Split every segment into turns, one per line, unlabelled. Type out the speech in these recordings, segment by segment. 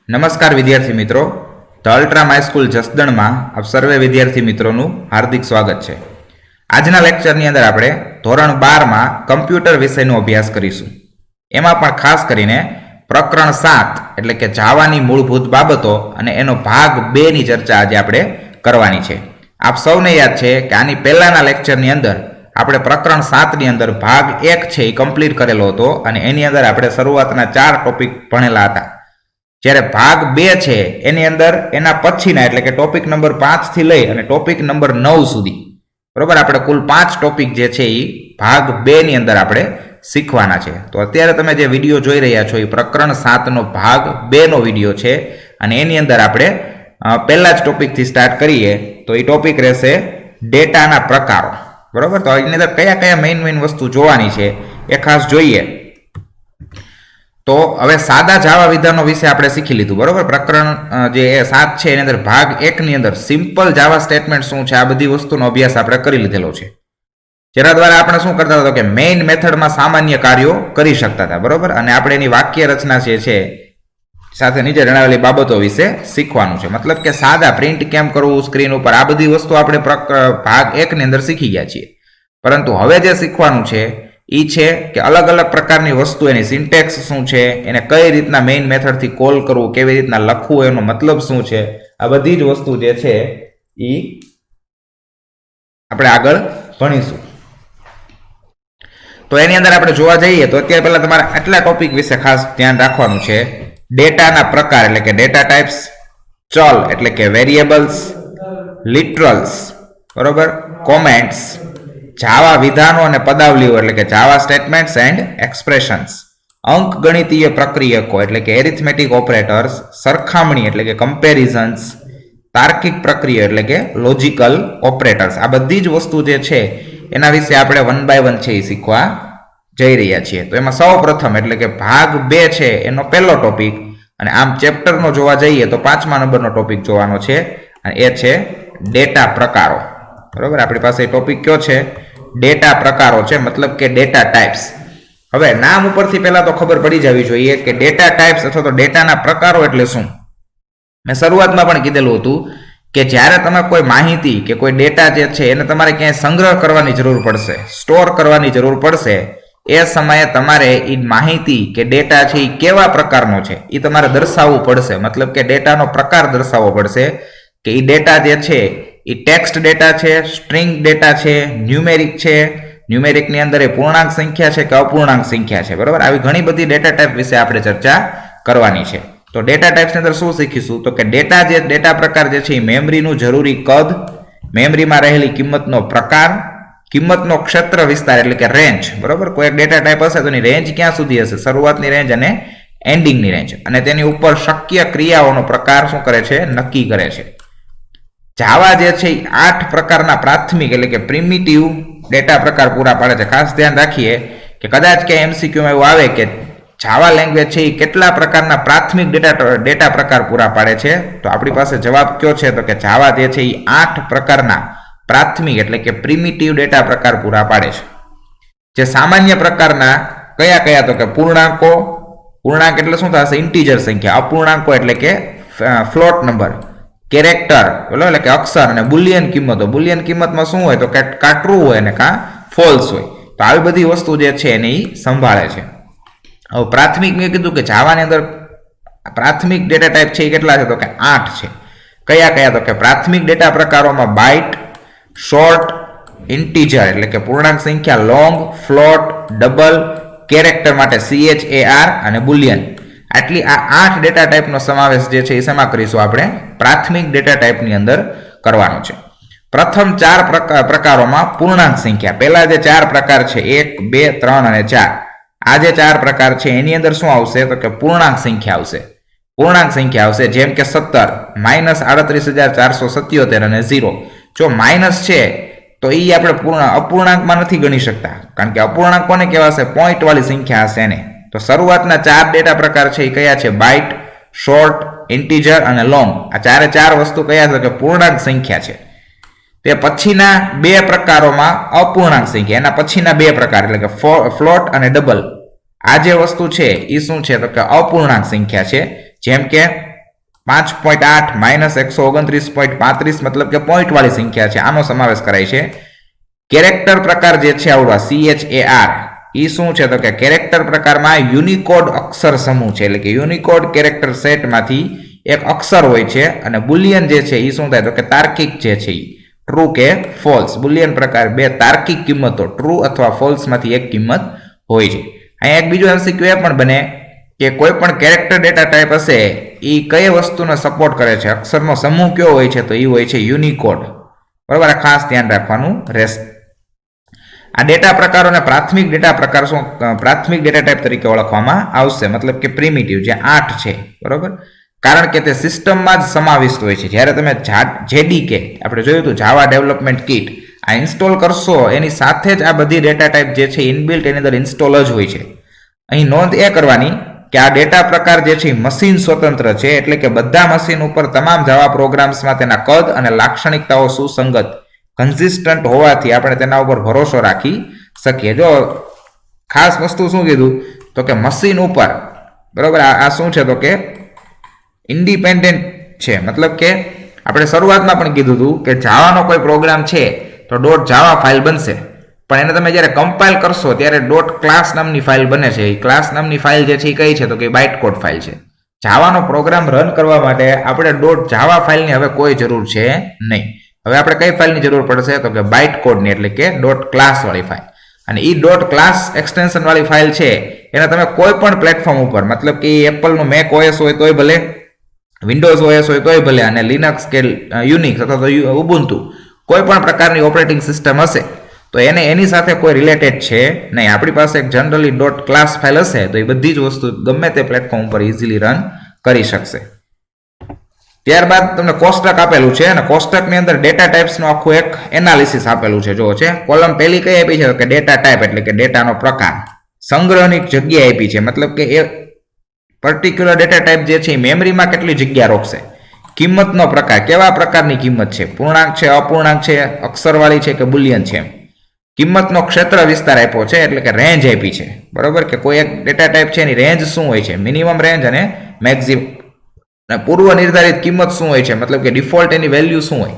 નમસ્કાર વિદ્યાર્થી મિત્રો, ધ અલ્ટ્રા માય સ્કૂલ જસદણમાં આપ સર્વે વિદ્યાર્થી મિત્રોનું હાર્દિક સ્વાગત છે. આજના લેક્ચરની અંદર આપણે ધોરણ 12માં કમ્પ્યુટર વિષયનો અભ્યાસ કરીશું. એમાં પણ ખાસ કરીને પ્રકરણ 7 એટલે કે જાવાની મૂળભૂત બાબતો અને એનો ભાગ 2 ની ચર્ચા આજે આપણે કરવાની છે. આપ સૌને યાદ છે કે આની પહેલાના લેક્ચરની અંદર આપણે પ્રકરણ 7 ની અંદર ભાગ 1 છે એ કમ્પ્લીટ કરેલો હતો અને એની અંદર આપણે શરૂઆતના 4 ટોપિક ભણેલા હતા. જ્યારે ભાગ 2 છે એની અંદર એના પછીના એટલે કે ટોપિક નંબર 5 થી લઈ અને ટોપિક નંબર 9 સુધી બરોબર આપણે કુલ 5 ટોપિક જે છે એ ભાગ 2 ની અંદર આપણે શીખવાના છે. તો અત્યારે તમે જે વિડીયો જોઈ રહ્યા છો એ પ્રકરણ 7 નો ભાગ 2 નો વિડીયો છે અને એની અંદર આપણે પહેલા જ ટોપિકથી સ્ટાર્ટ કરીએ તો એ ટોપિક રહેશે ડેટાના પ્રકારો. બરોબર, તો એની અંદર કયા કયા મેઇન વસ્તુ જોવાની છે એ ખાસ જોઈએ. તો હવે સાદા જાવા વિધાનો વિશે આપણે શીખી લીધું. બરોબર, પ્રકરણ જે 7 છે એની અંદર ભાગ 1 ની અંદર સિમ્પલ જાવા સ્ટેટમેન્ટ શું છે આ બધી વસ્તુનો અભ્યાસ આપણે કરી લીધેલો છે. જેના દ્વારા આપણે શું કરતા હતા કે મેઇન મેથડમાં સામાન્ય કાર્યો કરી શકતા હતા. બરોબર, અને આપણે એની વાક્ય રચના જે છે સાથે નીચે જણાવેલી બાબતો વિશે શીખવાનું છે. મતલબ કે સાદા પ્રિન્ટ કેમ કરવું સ્ક્રીન ઉપર આ બધી વસ્તુ આપણે ભાગ 1 ની અંદર શીખી ગયા છીએ. પરંતુ હવે જે શીખવાનું છે એ છે કે અલગ અલગ પ્રકારની વસ્તુ એની સિન્ટેક્સ શું છે, એને કઈ રીતના મેઇન મેથડથી કોલ કરવું, કેવી રીતના લખવું, એનો મતલબ શું છે, આ બધી જ વસ્તુ જે છે એ આપણે આગળ ભણીશું. તો એની અંદર આપણે જોવા જઈએ તો અત્યારે પહેલા તમારે આટલા ટોપિક વિશે ખાસ ધ્યાન રાખવાનું છે. ડેટાના પ્રકાર એટલે કે ડેટા ટાઈપ્સ, ચલ એટલે કે વેરિયેબલ્સ, લિટરલ્સ, બરોબર, કોમેન્ટ્સ, જાવા વિધાનો અને પદાવલીઓ એટલે કે જાવા સ્ટેટમેન્ટ્સ એન્ડ એક્સપ્રેશન્સ, અંક ગણિતીય પ્રક્રિયકો એટલે કે એરિથમેટિક ઓપરેટર્સ, સરખામણી એટલે કે કમ્પેરિઝન્સ, તાર્કિક પ્રક્રિયા એટલે કે લોજિકલ ઓપરેટર્સ, આ બધી જ વસ્તુ જે છે એના વિશે આપણે 1 by 1 છે એ શીખવા જઈ રહ્યા છીએ. તો એમાં સૌ પ્રથમ એટલે કે ભાગ 2 છે એનો પહેલો ટોપિક અને આમ ચેપ્ટરનો જોવા જઈએ તો 5મા નંબરનો ટોપિક જોવાનો છે અને એ છે ડેટા પ્રકારો. બરોબર, આપણી પાસે ટોપિક કયો છે? ડેટા પ્રકારો છે, મતલબ કે ડેટા ટાઈપ્સ. હવે નામ ઉપરથી પહેલા તો ખબર પડી જવી જોઈએ કે ડેટા ટાઈપ્સ અથવા તો ડેટાના પ્રકારો એટલે શું. મેં શરૂઆતમાં પણ કીધેલું હતું કે જ્યારે તમે કોઈ માહિતી કે કોઈ ડેટા જે છે એને તમારે ક્યાંય સંગ્રહ કરવાની જરૂર પડશે, સ્ટોર કરવાની જરૂર પડશે, એ સમયે તમારે એ માહિતી કે ડેટા છે એ કેવા પ્રકારનો છે એ તમારે દર્શાવવું પડશે. મતલબ કે ડેટાનો પ્રકાર દર્શાવવો પડશે કે એ ડેટા જે છે એ ટેક્સ્ટ ડેટા છે, સ્ટ્રિંગ ડેટા છે, ન્યુમેરિક છે, ન્યુમેરિકની અંદર એ પૂર્ણાંક સંખ્યા છે કે અપૂર્ણાંક સંખ્યા છે. બરોબર, આવી ઘણી બધી ડેટા ટાઈપ વિશે આપણે ચર્ચા કરવાની છે. તો ડેટા ટાઈપ્સની અંદર શું શીખીશું તો કે ડેટા પ્રકાર જે છે એ મેમરીનું જરૂરી કદ, મેમરીમાં રહેલી કિંમતનો પ્રકાર, કિંમતનો ક્ષેત્ર વિસ્તાર એટલે કે રેન્જ. બરોબર, કોઈ એક ડેટા ટાઈપ હશે તો એની રેન્જ ક્યાં સુધી હશે, શરૂઆતની રેન્જ અને એન્ડિંગની રેન્જ, અને તેની ઉપર શક્ય ક્રિયાઓનો પ્રકાર શું કરે છે, નક્કી કરે છે. જાવા જે છે એ 8 પ્રકારના પ્રાથમિક એટલે કે પ્રિમિટિવ ડેટા પ્રકાર પૂરા પાડે છે. ખાસ ધ્યાન રાખીએ કે કદાચ કે એમસીક્યુમાં એવું આવે કે જાવા લેંગ્વેજ છે એ કેટલા પ્રકારના પ્રાથમિક ડેટા પ્રકાર પૂરા પાડે છે, તો આપણી પાસે જવાબ કયો છે તો કે જાવા જે છે એ 8 પ્રકારના પ્રાથમિક એટલે કે પ્રિમિટિવ ડેટા પ્રકાર પૂરા પાડે છે. જે સામાન્ય પ્રકારના કયા કયા તો કે પૂર્ણાંકો, પૂર્ણાંક એટલે શું થશે, ઇન્ટીજર સંખ્યા, અપૂર્ણાંકો એટલે કે ફ્લોટ નંબર, કેરેક્ટર એટલે કે અક્ષર, અને બુલિયન કિંમતો. બુલિયન કિંમતમાં શું હોય તો કે કાં ટ્રુ હોય ને કાં ફોલ્સ હોય. તો આવી બધી વસ્તુ જે છે એને સંભાળે છે. હવે પ્રાથમિક મેં કીધું કે જાવાની અંદર પ્રાથમિક ડેટા ટાઈપ છે એ કેટલા છે તો કે 8 છે. કયા કયા તો કે પ્રાથમિક ડેટા પ્રકારોમાં બાઇટ, શોર્ટ, ઇન્ટીજર એટલે કે પૂર્ણાંક સંખ્યા, લોંગ, ફ્લોટ, ડબલ, કેરેક્ટર માટે CHAR અને બુલિયન. આટલી આ 8 ડેટા ટાઈપનો સમાવેશ જે છે એ શેમાં કરીશું આપણે, પ્રાથમિક ડેટા ટાઈપની અંદર કરવાનો છે. પ્રથમ 4 પ્રકારોમાં પૂર્ણાંક સંખ્યા, પહેલા જે 4 પ્રકાર છે 1, 2, 3 અને 4, આ જે 4 પ્રકાર છે એની અંદર શું આવશે તો કે પૂર્ણાંક સંખ્યા આવશે. પૂર્ણાંક સંખ્યા આવશે જેમ કે 17, -38,477 અને 0. જો માઇનસ છે તો એ આપણે અપૂર્ણાંકમાં નથી ગણી શકતા, કારણ કે અપૂર્ણાંક કોને કહેવાશે, પોઈન્ટ વાળી સંખ્યા હશે એને. તો શરૂઆતના 4 ડેટા પ્રકાર છે એ કયા છે, બાઇટ, શોર્ટ, ઇન્ટીજર અને લોંગ. આ 4 વસ્તુ કયા છે કે પૂર્ણાંક સંખ્યા છે. તે પછીના 2 પ્રકારોમાં અપૂર્ણાંક સંખ્યા, એના પછીના 2 પ્રકાર એટલે કે ફ્લોટ અને ડબલ, આ જે વસ્તુ છે એ શું છે તો કે અપૂર્ણાંક સંખ્યા છે. જેમ કે 5.8 માઇનસ 129.35 મતલબ કે પોઈન્ટ વાળી સંખ્યા છે, આનો સમાવેશ કરાય છે. કેરેક્ટર પ્રકાર જે છે આવડા CHAR એ શું છે તો કે કેરેક્ટર પ્રકારમાં યુનિકોડ અક્ષર સમૂહ છે, એટલે કે યુનિકોડ કેરેક્ટર સેટમાંથી એક અક્ષર હોય છે. અને બુલિયન જે છે એ શું થાય તો કે તાર્કિક જે છે ટ્રુ કે ફોલ્સ. બુલિયન પ્રકાર બે તાર્કિક કિંમતો ટ્રુ અથવા ફોલ્સ માંથી એક કિંમત હોય છે. અહીંયા એક બીજો MCQ એ પણ બને કે કોઈ પણ કેરેક્ટર ડેટા ટાઈપ હશે એ કઈ વસ્તુને સપોર્ટ કરે છે, અક્ષરનો સમૂહ કયો હોય છે તો એ હોય છે યુનિકોડ. બરાબર, આ ખાસ ધ્યાન રાખવાનું રહેશે. આ ડેટા પ્રકારોને પ્રાથમિક ડેટા પ્રકાર શું પ્રાથમિક ડેટા ટાઈપ તરીકે ઓળખવામાં આવશે, મતલબ કે પ્રિમિટિવ જે 8 છે. બરોબર, કારણ કે તે સિસ્ટમમાં જ સમાવિષ્ટ હોય છે. જ્યારે તમે JDK આપણે જોયું હતું જાવા ડેવલપમેન્ટ કિટ આ ઇન્સ્ટોલ કરશો એની સાથે જ આ બધી ડેટા ટાઈપ જે છે ઇનબિલ્ટ એની અંદર ઇન્સ્ટોલ જ હોય છે. અહીં નોંધ એ કરવાની કે આ ડેટા પ્રકાર જે છે મશીન સ્વતંત્ર છે, એટલે કે બધા મશીન ઉપર તમામ જાવા પ્રોગ્રામ્સમાં તેના કદ અને લાક્ષણિકતાઓ સુસંગત કન્સિસ્ટન્ટ હોવાથી આપણે તેના ઉપર ભરોસો રાખી શકીએ. જો ખાસ વસ્તુ શું કીધું તો કે મશીન ઉપર, બરોબર, આ શું છે તો કે ઇન્ડિપેન્ડન્ટ છે. મતલબ કે આપણે શરૂઆતમાં પણ કીધું હતું કે જાવાનો કોઈ પ્રોગ્રામ છે તો .java ફાઇલ બનશે, પણ એને તમે જ્યારે કમ્પાઇલ કરશો ત્યારે .class નામની ફાઇલ બને છે. એ ક્લાસ નામની ફાઇલ જે છે એ કઈ છે તો કે બાઇટ કોડ ફાઇલ છે. જાવાનો પ્રોગ્રામ રન કરવા માટે આપણે .java ફાઇલની હવે કોઈ જરૂર છે નહીં. હવે આપણે કઈ ફાઇલની જરૂર પડશે તો કે બાઇટ કોડની, એટલે કે .class વાળી ફાઇલ. અને એ .class એક્સટેન્શન વાળી ફાઇલ છે એને તમે કોઈ પણ પ્લેટફોર્મ ઉપર, મતલબ કે એપલનું મેક OS હોય તોય ભલે, વિન્ડોઝ OS હોય તોય ભલે, અને લિનક્સ કે યુનિક્સ અથવા તો ઉબુન્ટુ કોઈ પણ પ્રકારની ઓપરેટિંગ સિસ્ટમ હશે તો એને એની સાથે કોઈ રિલેટેડ છે નહીં. આપણી પાસે એક જનરલી .class ફાઇલ હશે તો એ બધી જ વસ્તુ ગમે તે પ્લેટફોર્મ પર ઇઝીલી રન કરી શકશે. ત્યારબાદ તમને કોષ્ટક આપેલું છે અને કોષ્ટકની અંદર ડેટા ટાઈપ્સનું આખું એક એનાલિસિસ આપેલું છે. જો છે કોલમ પહેલી કઈ આપી છે કે ડેટા ટાઈપ, એટલે કે ડેટાનો પ્રકાર. સંગ્રહની જગ્યા આપી છે, મતલબ કે એ પર્ટિક્યુલર ડેટા ટાઈપ જે છે એ મેમરીમાં કેટલી જગ્યા રોકશે. કિંમતનો પ્રકાર, કેવા પ્રકારની કિંમત છે, પૂર્ણાંક છે, અપૂર્ણાંક છે, અક્ષરવાળી છે કે બુલિયન છે. કિંમતનો ક્ષેત્ર વિસ્તાર આપ્યો છે, એટલે કે રેન્જ આપી છે. બરોબર, કે કોઈ એક ડેટા ટાઈપ છે એની રેન્જ શું હોય છે, મિનિમમ રેન્જ અને મેક્સિમમ. પૂર્વ નિર્ધારિત કિંમત શું હોય છે, મતલબ કે ડિફોલ્ટ એની વેલ્યુ શું હોય.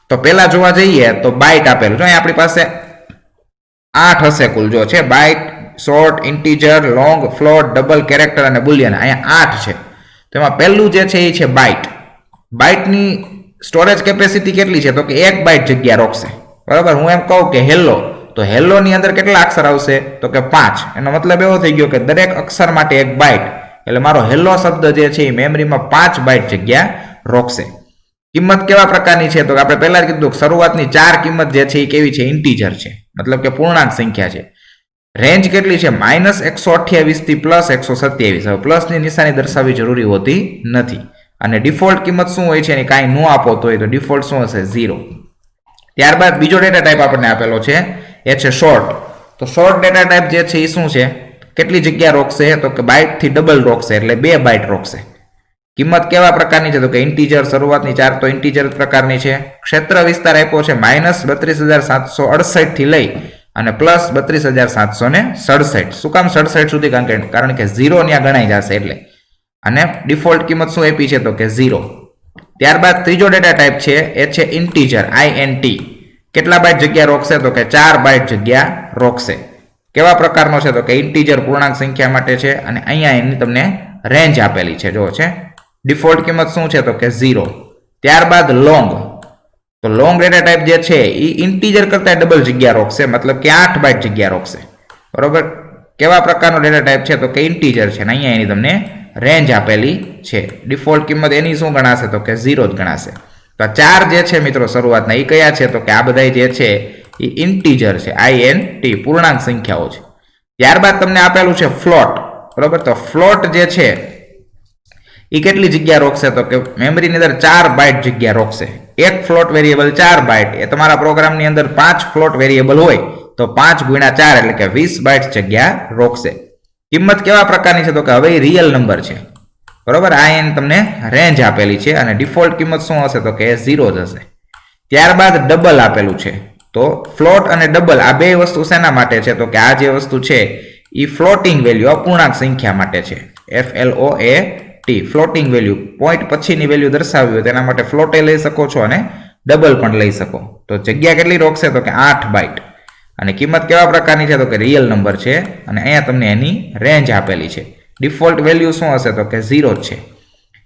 તો પહેલા જોવા જઈએ તો બાઇટ આપેલું છે. આપણી પાસે 8 હશે કુલ. જો છે byte, short, integer, long, float, double, character અને બુલિયન. અહીંયા 8 છે. તો એમાં પહેલું જે છે એ છે બાઇટ. બાઇટની સ્ટોરેજ કેપેસિટી કેટલી છે તો કે 1 બાઇટ જગ્યા રોકશે. બરાબર, હું એમ કહું કે હેલો, તો હેલો ની અંદર કેટલા અક્ષર આવશે તો કે 5. એનો મતલબ એવો થઈ ગયો કે દરેક અક્ષર માટે 1 બાઇટ, એટલે મારો હેલો શબ્દ જે છે એ મેમરીમાં 5 બાઇટ જગ્યા રોકશે. કિંમત કેવા પ્રકારની છે તો આપણે પહેલા જ કીધું શરૂઆતની 4 કિંમત જે છે એ કેવી છે, ઇન્ટીજર છે, મતલબ કે પૂર્ણાંક સંખ્યા છે. રેન્જ કેટલી છે -128 થી +127. હવે પ્લસની નિશાની દર્શાવવી જરૂરી હોતી નથી. અને ડિફોલ્ટ કિંમત શું હોય છે એની કાંઈ ન આપો તો હોય તો ડિફોલ્ટ શું હશે 0. ત્યારબાદ બીજો ડેટા ટાઈપ આપણને આપેલો છે એ છે શોર્ટ. તો શોર્ટ ડેટા ટાઈપ જે છે એ શું છે, કેટલી જગ્યા રોકશે તો કે બાઇટ થી ડબલ રોકશે, એટલે 2 બાઇટ રોકશે. કિંમત કેવા પ્રકારની છે તો કે ઇન્ટીજર, શરૂઆતની 4 તો ઇન્ટીજર પ્રકારની છે. ક્ષેત્ર વિસ્તાર આપ્યો છે -32,768 થી લઈ અને +32,767. શું કામ 67 સુધી? કારણ કે 0 ત્યાં ગણાઈ જશે એટલે. અને ડિફોલ્ટ કિંમત શું આપી છે તો કે 0. ત્યારબાદ ત્રીજો ડેટા ટાઈપ છે એ છે ઇન્ટીજર, INT. કેટલા બાઇટ જગ્યા રોકશે તો કે 4 બાઇટ જગ્યા રોકશે. કેવા પ્રકારનો છે તો કે ઇન્ટીજર, પૂર્ણાંક સંખ્યા માટે છે. અને અહીંયા એની તમને રેન્જ આપેલી છે. જો છે ડિફોલ્ટ કિંમત શું છે તો કે 0. ત્યારબાદ લોંગ. તો લોંગ ડેટા ટાઈપ જે છે એ ઇન્ટીજર કરતા ડબલ જગ્યા રોકશે, મતલબ કે 8 બાઇટ જગ્યા રોકશે. બરોબર, કેવા પ્રકારનો ડેટા ટાઈપ છે તો કે ઇન્ટીજર છે. અને અહીંયા એની તમને રેન્જ આપેલી છે. ડિફોલ્ટ કિંમત એની શું ગણાશે તો કે 0 જ ગણાશે. તો 4 જે છે મિત્રો શરૂઆતના એ કયા છે તો કે આ બધા જે છે એ ઇન્ટીજર છે, INT, પૂર્ણાંક સંખ્યાઓ છે. ત્યારબાદ તમને આપેલું છે ફ્લોટ. બરોબર, તો ફ્લોટ જે છે એ કેટલી જગ્યા રોકશે તો કે મેમરીની અંદર 4 બાઇટ જગ્યા રોકશે. એક ફ્લોટ વેરિયેબલ 4 બાઇટ, એ તમારા પ્રોગ્રામની અંદર 5 ફ્લોટ વેરિયેબલ હોય તો 5 × 4 એટલે કે 20 બાઇટ જગ્યા રોકશે. કિંમત કેવા પ્રકારની છે તો કે હવે એ રિયલ નંબર છે. બરોબર, આ એની તમને રેન્જ આપેલી છે અને ડિફોલ્ટ કિંમત શું હશે તો કે 0 જ હશે. ત્યારબાદ ડબલ આપેલું છે. તો ફ્લોટ અને ડબલ આ બે વસ્તુ શેના માટે છે તો કે આ જે વસ્તુ છે એ ફ્લોટિંગ વેલ્યુ, અપૂર્ણાંક સંખ્યા માટે છે. FLOAT T floating value point પછીની વેલ્યુ દર્શાવી હોય તેના માટે ફ્લોટે લઈ શકો છો અને ડબલ પણ લઈ શકો. તો જગ્યા કેટલી રોકશે તો કે 8 બાઇટ અને કિંમત કેવા પ્રકારની છે તો કે રિયલ નંબર છે અને અહીંયા તમને એની રેન્જ આપેલી છે. ડિફોલ્ટ વેલ્યુ શું હશે તો કે 0 છે.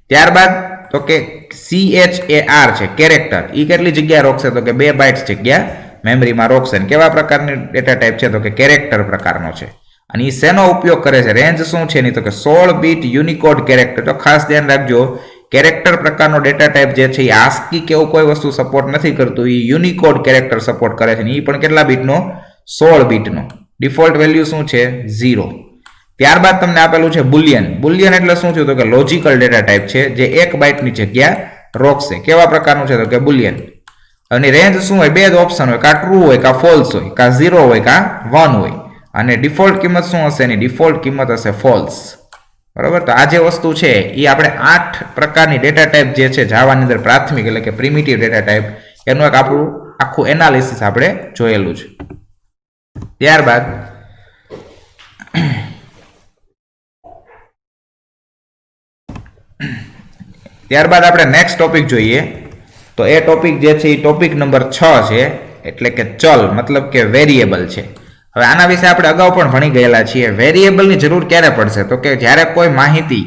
ત્યારબાદ તો કે CHAR છે કેરેક્ટર, એ કેટલી જગ્યા રોકશે તો કે 2 બાઇટ્સ જગ્યા મેમરીમાં રોકશે. અને કેવા પ્રકારની ડેટા ટાઈપ છે તો કે કેરેક્ટર પ્રકારનો છે. અને એ શેનો ઉપયોગ કરે છે, રેન્જ શું છે એની તો કે 16 બીટ યુનિકોડ કેરેક્ટર. તો ખાસ ધ્યાન રાખજો, કેરેક્ટર પ્રકારનો ડેટા ટાઈપ જે છે એ આસ્કી કે એવું કોઈ વસ્તુ સપોર્ટ નથી કરતું, એ યુનિકોડ કેરેક્ટર સપોર્ટ કરે છે. એ પણ કેટલા બીટનો? 16 બીટનો. ડિફોલ્ટ વેલ્યુ શું છે? 0. ત્યારબાદ તમને આપેલું છે બુલિયન. બુલિયન એટલે શું થયું તો કે લોજિકલ ડેટા ટાઈપ છે જે 1 બાઇટની જગ્યા રોકશે. કેવા પ્રકારનું છે તો કે બુલિયન. અને રેન્જ શું હોય? બે જ ઓપ્શન હોય, કાં ટ્રુ હોય કાં ફોલ્સ હોય, કાં 0 હોય કાં 1 હોય. અને ડિફોલ્ટ કિંમત શું હશે? એની ડિફોલ્ટ કિંમત હશે ફોલ્સ. બરાબર. તો આ જે વસ્તુ છે એ આપણે 8 પ્રકારની ડેટા ટાઈપ જે છે જાવાની અંદર પ્રાથમિક એટલે કે પ્રિમિટિવ ડેટા ટાઈપ, એનું એક આપણું આખું એનાલિસિસ આપણે જોયેલું છે. ત્યારબાદ આપણે નેક્સ્ટ ટોપિક જોઈએ. તો એ ટોપિક જે છે એ ટોપિક નંબર 6 છે, એટલે કે ચલ મતલબ કે વેરિયેબલ છે. હવે આના વિશે આપણે અગાઉ પણ ભણી ગયેલા છીએ. વેરિયેબલની જરૂર ક્યારે પડશે તો કે જ્યારે કોઈ માહિતી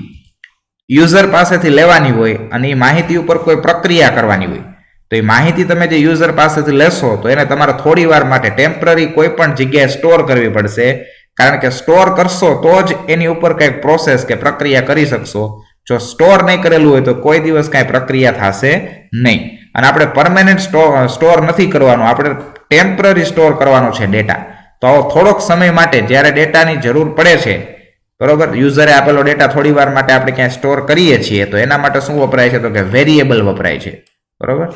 યુઝર પાસેથી લેવાની હોય અને એ માહિતી ઉપર કોઈ પ્રક્રિયા કરવાની હોય. તો એ માહિતી તમે જે યુઝર પાસેથી લેશો તો એને તમારે થોડી વાર માટે ટેમ્પરરી કોઈ પણ જગ્યાએ સ્ટોર કરવી પડશે, કારણ કે સ્ટોર કરશો તો જ એની ઉપર કંઈક પ્રોસેસ કે પ્રક્રિયા કરી શકશો. જો સ્ટોર નહીં કરેલું હોય તો કોઈ દિવસ કાંઈ પ્રક્રિયા થશે નહીં. અને આપણે પરમેનન્ટ સ્ટોર નથી કરવાનો, આપણે ટેમ્પરરી સ્ટોર કરવાનો છે ડેટા. તો થોડોક સમય માટે જ્યારે ડેટાની જરૂર પડે છે, બરોબર, યુઝરે આપેલો ડેટા થોડી વાર માટે આપણે ક્યાંય સ્ટોર કરીએ છીએ, તો એના માટે શું વપરાય છે તો કે વેરિયેબલ વપરાય છે. બરોબર.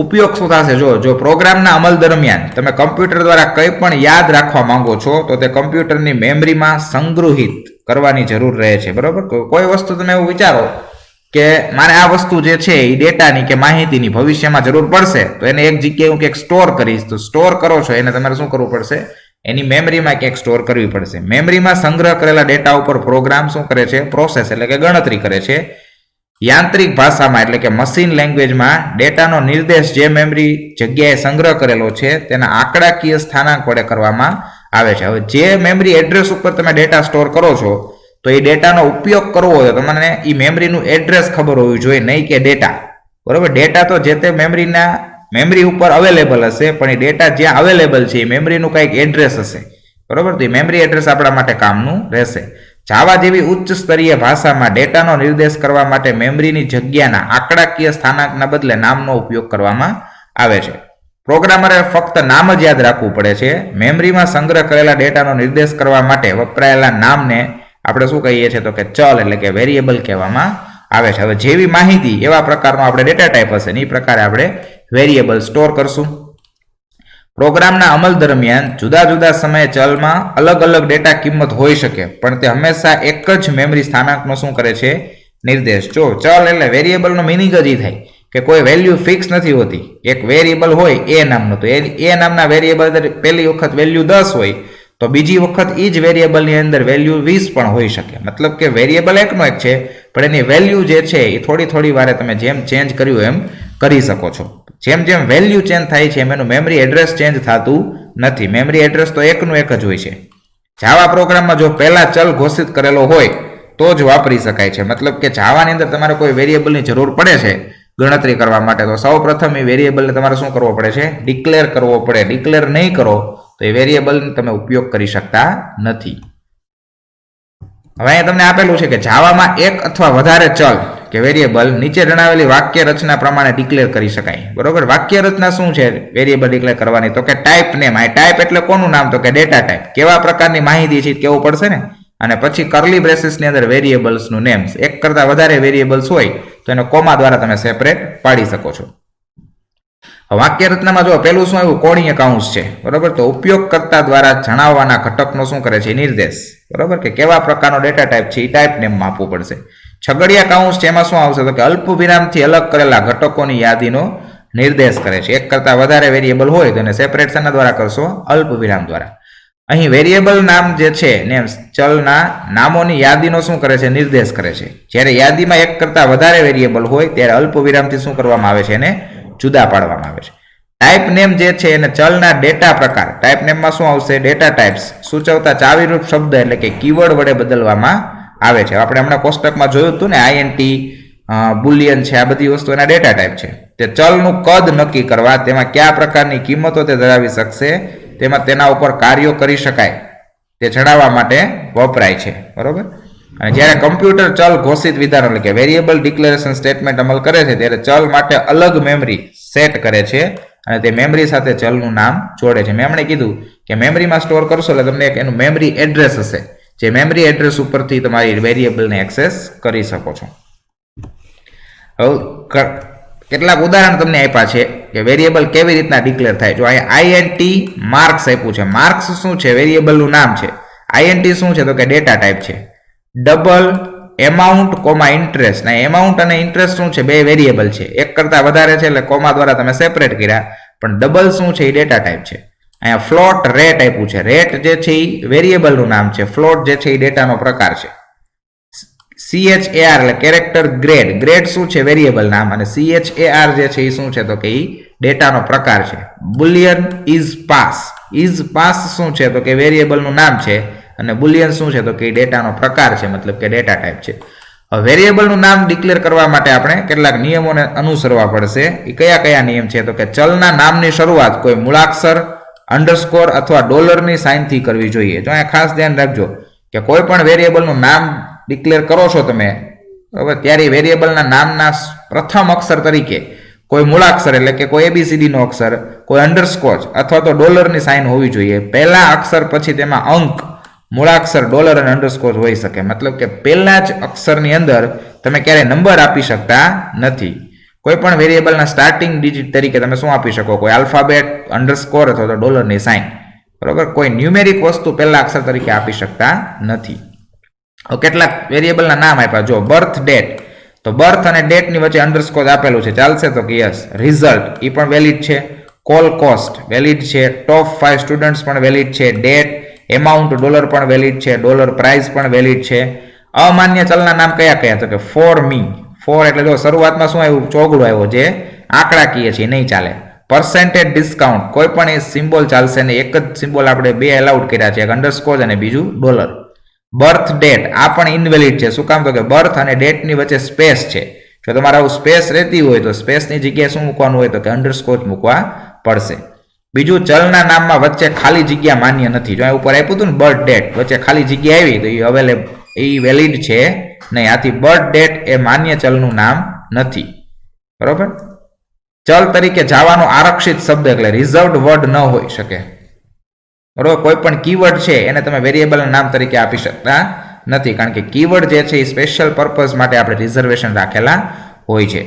ઉપયોગ શું થશે? જો પ્રોગ્રામના અમલ દરમિયાન તમે કમ્પ્યુટર દ્વારા કંઈ પણ યાદ રાખવા માંગો છો તો તે કમ્પ્યુટરની મેમરીમાં સંગ્રહિત કરવાની જરૂર રહે છે. બરોબર. કોઈ વસ્તુ તમે એવું વિચારો કે મારે આ વસ્તુ જે છે એ ડેટાની કે માહિતીની ભવિષ્યમાં જરૂર પડશે, તો એને એક જગ્યાએ હું ક્યાંક સ્ટોર કરીશ. તો સ્ટોર કરો છો એને તમારે શું કરવું પડશે? એની મેમરીમાં ક્યાંક સ્ટોર કરવી પડશે. મેમરીમાં સંગ્રહ કરેલા ડેટા ઉપર પ્રોગ્રામ શું કરે છે? પ્રોસેસ એટલે કે ગણતરી કરે છે. યાંત્રિક ભાષામાં એટલે કે મશીન લેંગ્વેજમાં ડેટાનો નિર્દેશ જે મેમરી જગ્યાએ સંગ્રહ કરેલો છે તેના આંકડાકીય સ્થાનાંક વડે કરવામાં આવે છે. હવે જે મેમરી એડ્રેસ ઉપર તમે ડેટા સ્ટોર કરો છો તો એ ડેટાનો ઉપયોગ કરવો હોય તો તમને એ મેમરીનું એડ્રેસ ખબર હોવી જોઈએ, નહીં કે ડેટા. બરોબર. ડેટા તો જે તે મેમરી ઉપર અવેલેબલ હશે, પણ એ ડેટા જ્યાં અવેલેબલ છે એ મેમરીનું કંઈક એડ્રેસ હશે. બરોબર. તો એ મેમરી એડ્રેસ આપણા માટે કામનું રહેશે. જાવા જેવી ઉચ્ચ સ્તરીય ભાષામાં ડેટાનો નિર્દેશ કરવા માટે મેમરીની જગ્યાના આંકડાકીય સ્થાનાંકના બદલે નામનો ઉપયોગ કરવામાં આવે છે. પ્રોગ્રામરે ફક્ત નામ જ યાદ રાખવું પડે છે. મેમરીમાં સંગ્રહ કરેલા ડેટાનો નિર્દેશ કરવા માટે વપરાયેલા નામને આપણે શું કહીએ છીએ તો કે ચલ એટલે કે વેરિયેબલ કહેવામાં આવે છે. હવે જેવી માહિતી એવા પ્રકારનો આપણે ડેટા ટાઈપ હશે એ પ્રકારે આપણે વેરિયેબલ સ્ટોર કરશું. પ્રોગ્રામના અમલ દરમિયાન જુદા જુદા સમયે ચલમાં અલગ અલગ ડેટા કિંમત હોઈ શકે, પણ તે હંમેશા એક જ મેમરી સ્થાનાંકનો શું કરે છે? નિર્દેશ. જો ચલ એટલે વેરિયેબલનો મિનિંગ જ થાય કે કોઈ વેલ્યુ ફિક્સ નથી હોતી. એક વેરિયેબલ હોય એ નામનું, તો એ નામના વેરિયેબલ પહેલી વખત વેલ્યુ 10 હોય તો બીજી વખત એ જ વેરિયેબલની અંદર વેલ્યુ 20 પણ હોઈ શકે. મતલબ કે વેરિયેબલ એકનો એક છે, પણ એની વેલ્યુ જે છે એ થોડી થોડી વારે તમે જેમ ચેન્જ કર્યું એમ કરી શકો છો. જેમ જેમ વેલ્યુ ચેન્જ થાય છે એમ એનું મેમરી એડ્રેસ ચેન્જ થતું નથી. મેમરી એડ્રેસ તો એકનું એક જ હોય છે. જાવા પ્રોગ્રામમાં જો પહેલા ચલ ઘોષિત કરેલો હોય તો જ વાપરી શકાય છે. મતલબ કે જાવાની અંદર તમારે કોઈ વેરિયેબલની જરૂર પડે છે ગણતરી કરવા માટે, તો સૌ પ્રથમ એ વેરિયેબલને તમારે શું કરવો પડે છે? ડિક્લેર કરવો પડે. ડિક્લેર નહીં કરો તો એ વેરિયેબલનો તમે ઉપયોગ કરી શકતા નથી. હવે અહીંયા તમને આપેલું છે કે જાવામાં એક અથવા વધારે ચલ કે વેરિયેબલ નીચે જણાવેલી વાક્ય રચના પ્રમાણે ડિક્લેર કરી શકાય. બરોબર. વાક્ય રચના શું છે વેરિયેબલ ડિક્લેર કરવાની? તો કે ટાઈપ નેમ. આ ટાઈપ એટલે કોનું નામ? તો કે ડેટા ટાઈપ. કેવા પ્રકારની માહિતી છે કેવું પડશે ને. અને પછી કર્લી બ્રેસીસની અંદર વેરિયેબલ્સનું નેમ્સ. એક કરતા વધારે વેરિયેબલ્સ હોય તો એને કોમા દ્વારા તમે સેપરેટ પાડી શકો છો. વાક્ય રચનામાં જો પેલું શું આવ્યું? કોણીય કૌંસ છે. બરોબર. તો ઉપયોગકર્તા દ્વારા જણાવવાના ઘટકનો શું કરે છે? નિર્દેશ. બરોબર. કે કેવા પ્રકારનો ડેટા ટાઈપ છે એ ટાઈપ નેમમાં આપવું પડશે. છગડિયા કૌંસ છે એમાં શું આવશે? તો કે અલ્પ વિરામથી અલગ કરેલા ઘટકોની યાદીનો નિર્દેશ કરે છે. એક કરતા વધારે વેરિયેબલ હોય તો એને સેપરેટ શાના દ્વારા કરશો? અલ્પ વિરામ દ્વારા. અહીં વેરિયેબલ નામ જે છે નેમ્સ ચલના નામોની યાદીનો શું કરે છે? નિર્દેશ કરે છે. જ્યારે યાદીમાં એક કરતાં વધારે વેરિયેબલ હોય ત્યારે અલ્પ વિરામથી શું કરવામાં આવે છે? એને જુદા પાડવામાં આવે છે. ટાઈપ નેમ જે છે એને ચલના ડેટા પ્રકાર, ટાઈપ નેમમાં શું આવશે? ડેટા ટાઈપ્સ સૂચવતા ચાવીરૂપ શબ્દ એટલે કે કીવર્ડ વડે બદલવામાં આવે છે. આપણે હમણાં કોષ્ટકમાં જોયું હતું ને, આઈએનટી, બુલિયન છે, આ બધી વસ્તુ એના ડેટા ટાઈપ છે. તે ચલનું કદ નક્કી કરવા, તેમાં કયા પ્રકારની કિંમતો તે ધરાવી શકશે, તેમાં તેના ઉપર કાર્યો કરી શકાય તે જણાવવા માટે વપરાય છે. બરોબર. અને જ્યારે કમ્પ્યુટર ચલ ઘોષિત વિધાન એટલે કે વેરિયેબલ ડિક્લેરેશન સ્ટેટમેન્ટ અમલ કરે છે ત્યારે ચલ માટે અલગ મેમરી સેટ કરે છે અને તે મેમરી સાથે ચલનું નામ જોડે છે. મેં હમણાં કીધું કે મેમરીમાં સ્ટોર કરશો એટલે તમને એક એનું મેમરી એડ્રેસ હશે, જે મેમરી એડ્રેસ ઉપરથી તમારી વેરિયેબલને એક્સેસ કરી શકો છો. હવે કેટલાક ઉદાહરણ તમને આપ્યા છે કે વેરિયેબલ કેવી રીતના ડિક્લેર થાય. જો અહીંયા આઈએનટી માર્ક્સ આપ્યું છે. માર્ક્સ શું છે? વેરિયેબલનું નામ છે. આઈએનટી શું છે? તો કે ડેટા ટાઈપ છે. ડબલ એમાઉન્ટ કોમા ઇન્ટરેસ્ટ, ના એમાઉન્ટ અને ઇન્ટરેસ્ટ શું છે? બે વેરિયેબલ છે. એક કરતા વધારે છે એટલે કોમા દ્વારા તમે સેપરેટ કર્યા, પણ ડબલ શું છે? એ ડેટા ટાઈપ છે. અહીંયા ફ્લોટ રેટ આપ્યું છે. રેટ જે છે એ વેરિયેબલનું નામ છે. ફ્લોટ જે છે એ ડેટાનો પ્રકાર છે. CHAR એટલે કેરેક્ટર ગ્રેડ, ગ્રેડ શું છે? વેરિયેબલ નામ. અને CHAR જે છે એ શું છે? તો કે એ ડેટાનો પ્રકાર છે. Boolean is pass, is pass શું છે? તો કે વેરિયેબલનું નામ છે. અને બુલિયન શું છે? તો કે ડેટાનો પ્રકાર છે, મતલબ કે ડેટા ટાઈપ છે. હવે વેરિયેબલનું નામ ડિક્લેર કરવા માટે આપણે કેટલાક નિયમોને અનુસરવા પડશે. એ કયા કયા નિયમ છે? તો કે ચલના નામની શરૂઆત કોઈ મૂળાક્ષર, અંડરસ્કોર અથવા ડોલરની સાઇનથી કરવી જોઈએ. તો અહીંયા ખાસ ધ્યાન રાખજો કે કોઈ પણ વેરિયેબલનું નામ ડિક્લેર કરો છો તમે, બરાબર, ત્યારે વેરિયેબલના નામના પ્રથમ અક્ષર તરીકે કોઈ મૂળાક્ષર એટલે કે કોઈ ABCD નો અક્ષર, કોઈ અંડરસ્કોર અથવા તો ડોલરની સાઇન હોવી જોઈએ. પહેલા અક્ષર પછી તેમાં અંક, મૂળાક્ષર, ડોલર અને અંડરસ્કોર હોઈ શકે. મતલબ કે પહેલા જ અક્ષરની અંદર તમે ક્યારેય નંબર આપી શકતા નથી. કોઈ પણ વેરિયેબલના સ્ટાર્ટિંગ ડિજિટ તરીકે તમે શું આપી શકો? કોઈ આલ્ફાબેટ, અંડરસ્કોર અથવા તો ડોલરની સાઇન. બરોબર. કોઈ ન્યુમેરિક વસ્તુ પહેલા અક્ષર તરીકે આપી શકતા નથી. કેટલાક વેરિયેબલના નામ આપ્યા. જો બર્થ ડેટ, તો બર્થ અને ડેટની વચ્ચે અંડરસ્કોર આપેલું છે, ચાલશે? તો કે યસ. રિઝલ્ટ એ પણ વેલિડ છે. કોલ કોસ્ટ વેલિડ છે. ટોપ 5 સ્ટુડન્ટ્સ પણ વેલિડ છે. ડેટ, એમાઉન્ટ, ડોલર પણ વેલિડ છે. ડોલર પ્રાઇસ પણ વેલિડ છે. અમાન્ય ચલના નામ કયા કયા? તો કે ફોર મી, ફોર એટલે જો શરૂઆતમાં શું આવ્યું? ચોગડો આવ્યો, જે આંકડાકીય છે, નહીં ચાલે. પર્સન્ટેજ ડિસ્કાઉન્ટ, કોઈ પણ એ સિમ્બોલ ચાલશે ને. એક જ સિમ્બોલ આપણે બે એલાઉડ કર્યા છે, એક અંડરસ્કોર અને બીજું ડોલર. બર્થ ડેટ આ પણ ઇનવેલિડ છે. શું કામ? તો કે બર્થ અને ડેટની વચ્ચે સ્પેસ છે. જો તમારે આવું સ્પેસ રહેતી હોય તો સ્પેસની જગ્યાએ શું મૂકવાનું હોય? તો કે અંડરસ્કોર મૂકવા પડશે. બીજું, ચલના નામમાં વચ્ચે ખાલી જગ્યા માન્ય નથી. જો ઉપર આપ્યું હતું ને બર્થ ડેટ, વચ્ચે ખાલી જગ્યા આવી તો એ અવેલેબલ, એ વેલિડ છે નહીં. આથી બર્થ ડેટ એ માન્ય ચલનું નામ નથી. બરોબર. ચલ તરીકે જવાનો આરક્ષિત શબ્દ એટલે રિઝર્વડ વર્ડ ન હોઈ શકે. બરોબર. કોઈ પણ કીવર્ડ છે એને તમે વેરિયેબલના નામ તરીકે આપી શકતા નથી, કારણ કે કીવર્ડ જે છે એ સ્પેશિયલ પર્પઝ માટે આપણે રિઝર્વેશન રાખેલા હોય છે.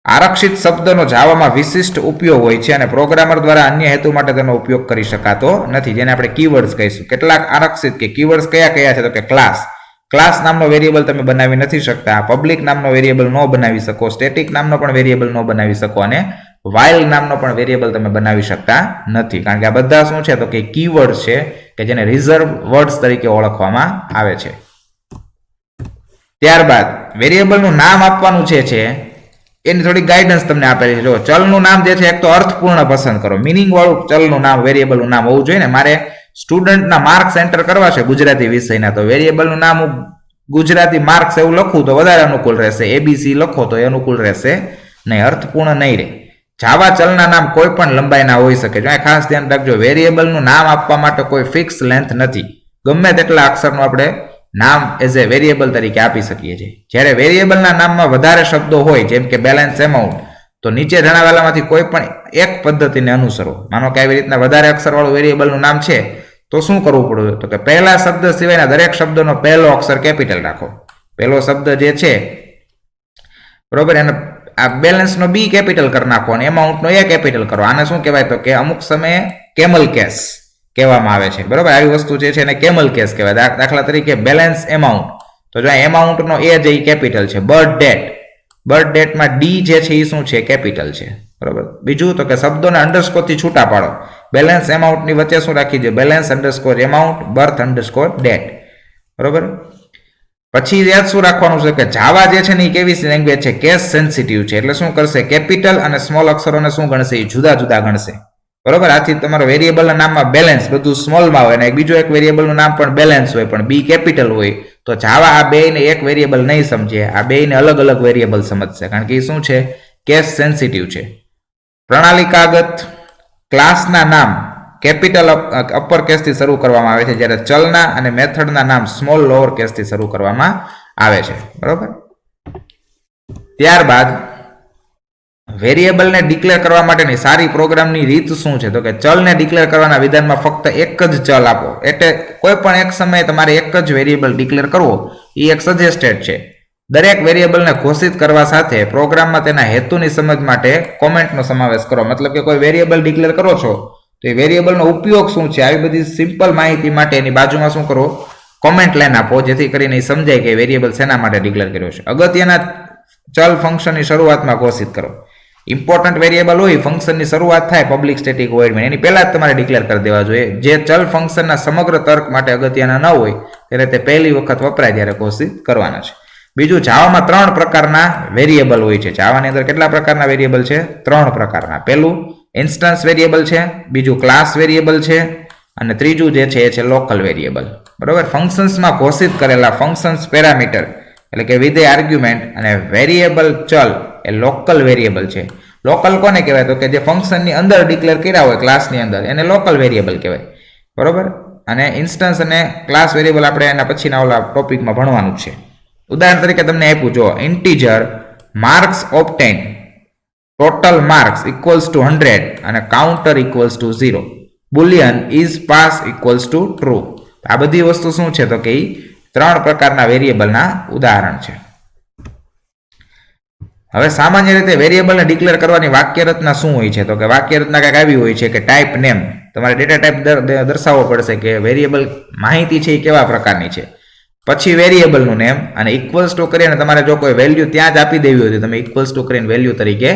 આરક્ષિત શબ્દનો જાવામાં વિશિષ્ટ ઉપયોગ હોય છે અને પ્રોગ્રામર દ્વારા અન્ય હેતુ માટે તેનો ઉપયોગ કરી શકાતો નથી, જેને આપણે કીવર્ડ્સ કહીશું. કેટલાક આરક્ષિત કે કીવર્ડ્સ કયા કયા છે? તો કે ક્લાસ, ક્લાસ નામનો વેરિયેબલ તમે બનાવી નથી શકતા. પબ્લિક નામનો વેરિયેબલ ન બનાવી શકો. સ્ટેટિક નામનો પણ વેરિયેબલ ન બનાવી શકો. અને વાઇલ નામનો પણ વેરિયેબલ તમે બનાવી શકતા નથી, કારણ કે આ બધા શું છે? તો કે કીવર્ડ છે કે જેને રિઝર્વ વર્ડ્સ તરીકે ઓળખવામાં આવે છે. ત્યારબાદ વેરિયેબલનું નામ આપવાનું છે એની થોડી ગાઈડન્સ તમને આપેલી છે. જો ચલનું નામ જે છે એક તો અર્થપૂર્ણ પસંદ કરો. મિનિંગ વાળું ચલનું નામ, વેરિયેબલનું નામ હોવું જોઈએ ને. મારે સ્ટુડન્ટના માર્ક્સ એન્ટર કરવા છે ગુજરાતી વિષયના, તો વેરિયેબલનું નામ ગુજરાતી માર્ક્સ એવું લખું તો વધારે અનુકૂળ રહેશે. ABC લખો તો એ અનુકૂળ રહેશે નહીં, અર્થપૂર્ણ નહીં રહે. જાવા ચલના નામ કોઈ પણ લંબાઈના હોઈ શકે. જો ખાસ ધ્યાન રાખજો, વેરિયેબલનું નામ આપવા માટે કોઈ ફિક્સ લેન્થ નથી. ગમે તેટલા અક્ષરનું આપણે નામ એઝ એ વેરિયેબલ તરીકે આપી શકીએ છીએ. જ્યારે વેરિયેબલના નામમાં વધારે શબ્દો હોય, જેમ કે બેલેન્સ, એમાઉન્ટ, તો નીચે જણાવેલામાંથી કોઈ પણ એક પદ્ધતિને અનુસરો. માનો કે આવી રીતના વધારે અક્ષરવાળું વેરિયેબલનું નામ છે તો શું કરવું પડે? તો કે પહેલા શબ્દ સિવાયના દરેક શબ્દનો પહેલો અક્ષર કેપિટલ રાખો. પહેલો શબ્દ જે છે, બરોબર, એને આ બેલેન્સનો B કેપિટલ કરી નાખો અને એમાઉન્ટનો A કેપિટલ કરો. આને શું કહેવાય? તો કે અમુક સમયે કેમલ કેસ કહેવામાં આવે છે. બરોબર. આવી વસ્તુ જે છે એને કેમલ કેસ કહેવાય. દાખલા તરીકે બેલેન્સ એમાઉન્ટ, તો જો એમાઉન્ટનો A જે કેપિટલ છે. બર્થ ડેટ, બર્થ ડેટમાં D જે છે એ શું છે? કેપિટલ છે. બરોબર. બીજું તો કે શબ્દોને અંડરસ્કોર થી છૂટા પાડો. બેલેન્સ એમાઉન્ટ ની વચ્ચે શું રાખી દે? Balance underscore amount, birth underscore date. બરોબર. પછી યાદ શું રાખવાનું છે કે જાવા જે છે ને એ કેવી લેંગ્વેજ છે? કેસ સેન્સિટિવ છે. એટલે શું કરશે? કેપિટલ અને સ્મોલ અક્ષરોને શું ગણશે? એ જુદા જુદા ગણશે. બરોબર. આથી તમારો વેરિયેબલના નામમાં બેલેન્સ બધું સ્મોલમાં હોય અને બીજો એક વેરિયેબલનું નામ પણ બેલેન્સ હોય પણ બી કેપિટલ હોય તો જાવા આ બેયને એક વેરિયેબલ નહીં સમજે, આ બેયને અલગ અલગ વેરિયેબલ સમજશે કારણ કે એ શું છે? કેસ સેન્સિટિવ છે. પ્રણાલિકાગત ક્લાસના નામ કેપિટલ અપર કેસથી શરૂ કરવામાં આવે છે, જ્યારે ચલના અને મેથડના નામ સ્મોલ લોઅર કેસથી શરૂ કરવામાં આવે છે. બરોબર. ત્યારબાદ વેરિયેબલને ડિક્લેર કરવા માટેની સારી પ્રોગ્રામની રીત શું છે? તો કે ચલને ડિક્લેર કરવાના વિધાનમાં ફક્ત એક જ ચલ આપો. એટલે કોઈ પણ એક સમયે તમારે એક જ વેરિયેબલ ડિક્લેર કરવો એ એક સજેસ્ટેડ છે. દરેક વેરિયેબલને ઘોષિત કરવા સાથે પ્રોગ્રામમાં તેના હેતુની સમજ માટે કોમેન્ટનો સમાવેશ કરો. મતલબ કે કોઈ વેરિયેબલ ડિક્લેર કરો છો તો એ વેરિયેબલનો ઉપયોગ શું છે આવી બધી સિમ્પલ માહિતી માટે એની બાજુમાં શું કરો? કોમેન્ટ લાઈન આપો, જેથી કરીને એ સમજાય કે વેરિયેબલ શેના માટે ડિક્લેર કર્યો છે. અગત્યના ચલ ફંક્શનની શરૂઆતમાં ઘોષિત કરો. ઇમ્પોર્ટન્ટ વેરિયેબલ હોય ફંક્શનની શરૂઆત થાય પબ્લિક સ્ટેટિક વોઇડ મેઇન એની પહેલા જ તમારે ડિક્લેર કરી દેવા જોઈએ. જે ચલ ફંક્શનના સમગ્ર તર્ક માટે અગત્યના ન હોય ત્યારે તે પહેલી વખત વપરાય ત્યારે ઘોષિત કરવાના છે. બીજું, જાવામાં 3 પ્રકારના વેરિયેબલ હોય છે. જાવાની અંદર કેટલા પ્રકારના વેરિયેબલ છે? 3 પ્રકારના. પહેલું ઇન્સ્ટન્સ વેરિયેબલ છે, બીજું ક્લાસ વેરિયેબલ છે અને ત્રીજું જે છે એ છે લોકલ વેરિયેબલ. બરોબર. ફંક્શન્સમાં ઘોષિત કરેલા ફંક્શન્સ પેરામીટર એટલે કે વિધેય આર્ગ્યુમેન્ટ અને વેરિયેબલ ચલ એ લોકલ વેરિયેબલ છે. લોકલ કોને કહેવાય? તો કે જે ફંક્શનની અંદર ડિક્લેર કર્યા હોય ક્લાસની અંદર એને લોકલ વેરિયેબલ કહેવાય. બરોબર. અને ઇન્સ્ટન્સ અને ક્લાસ વેરિયેબલ આપણે એના પછીના ઓલા ટોપિકમાં ભણવાનું છે. ઉદાહરણ તરીકે તમને આપ્યું જો integer marks obtain total marks equals to 100 અને counter equals to 0. Boolean is pass equals to true. આ બધી વસ્તુ શું છે? તો કે એ 3 પ્રકારના વેરિયેબલના ઉદાહરણ છે. હવે સામાન્ય રીતે વેરિયેબલને ડિક્લેર કરવાની વાક્ય રચના શું હોય છે? તો કે વાક્ય રચના કંઈક આવી હોય છે કે ટાઈપ નેમ. તમારે ડેટા ટાઈપ દર્શાવવો પડશે કે વેરિયેબલ માહિતી છે એ કેવા પ્રકારની છે. પછી વેરિયેબલનું નેમ અને ઇક્વલ્સ ટુ કરીને તમારે જો કોઈ વેલ્યુ ત્યાં જ આપી દેવી હોય તો તમે ઇક્વલ્સ ટુ કરીને વેલ્યુ તરીકે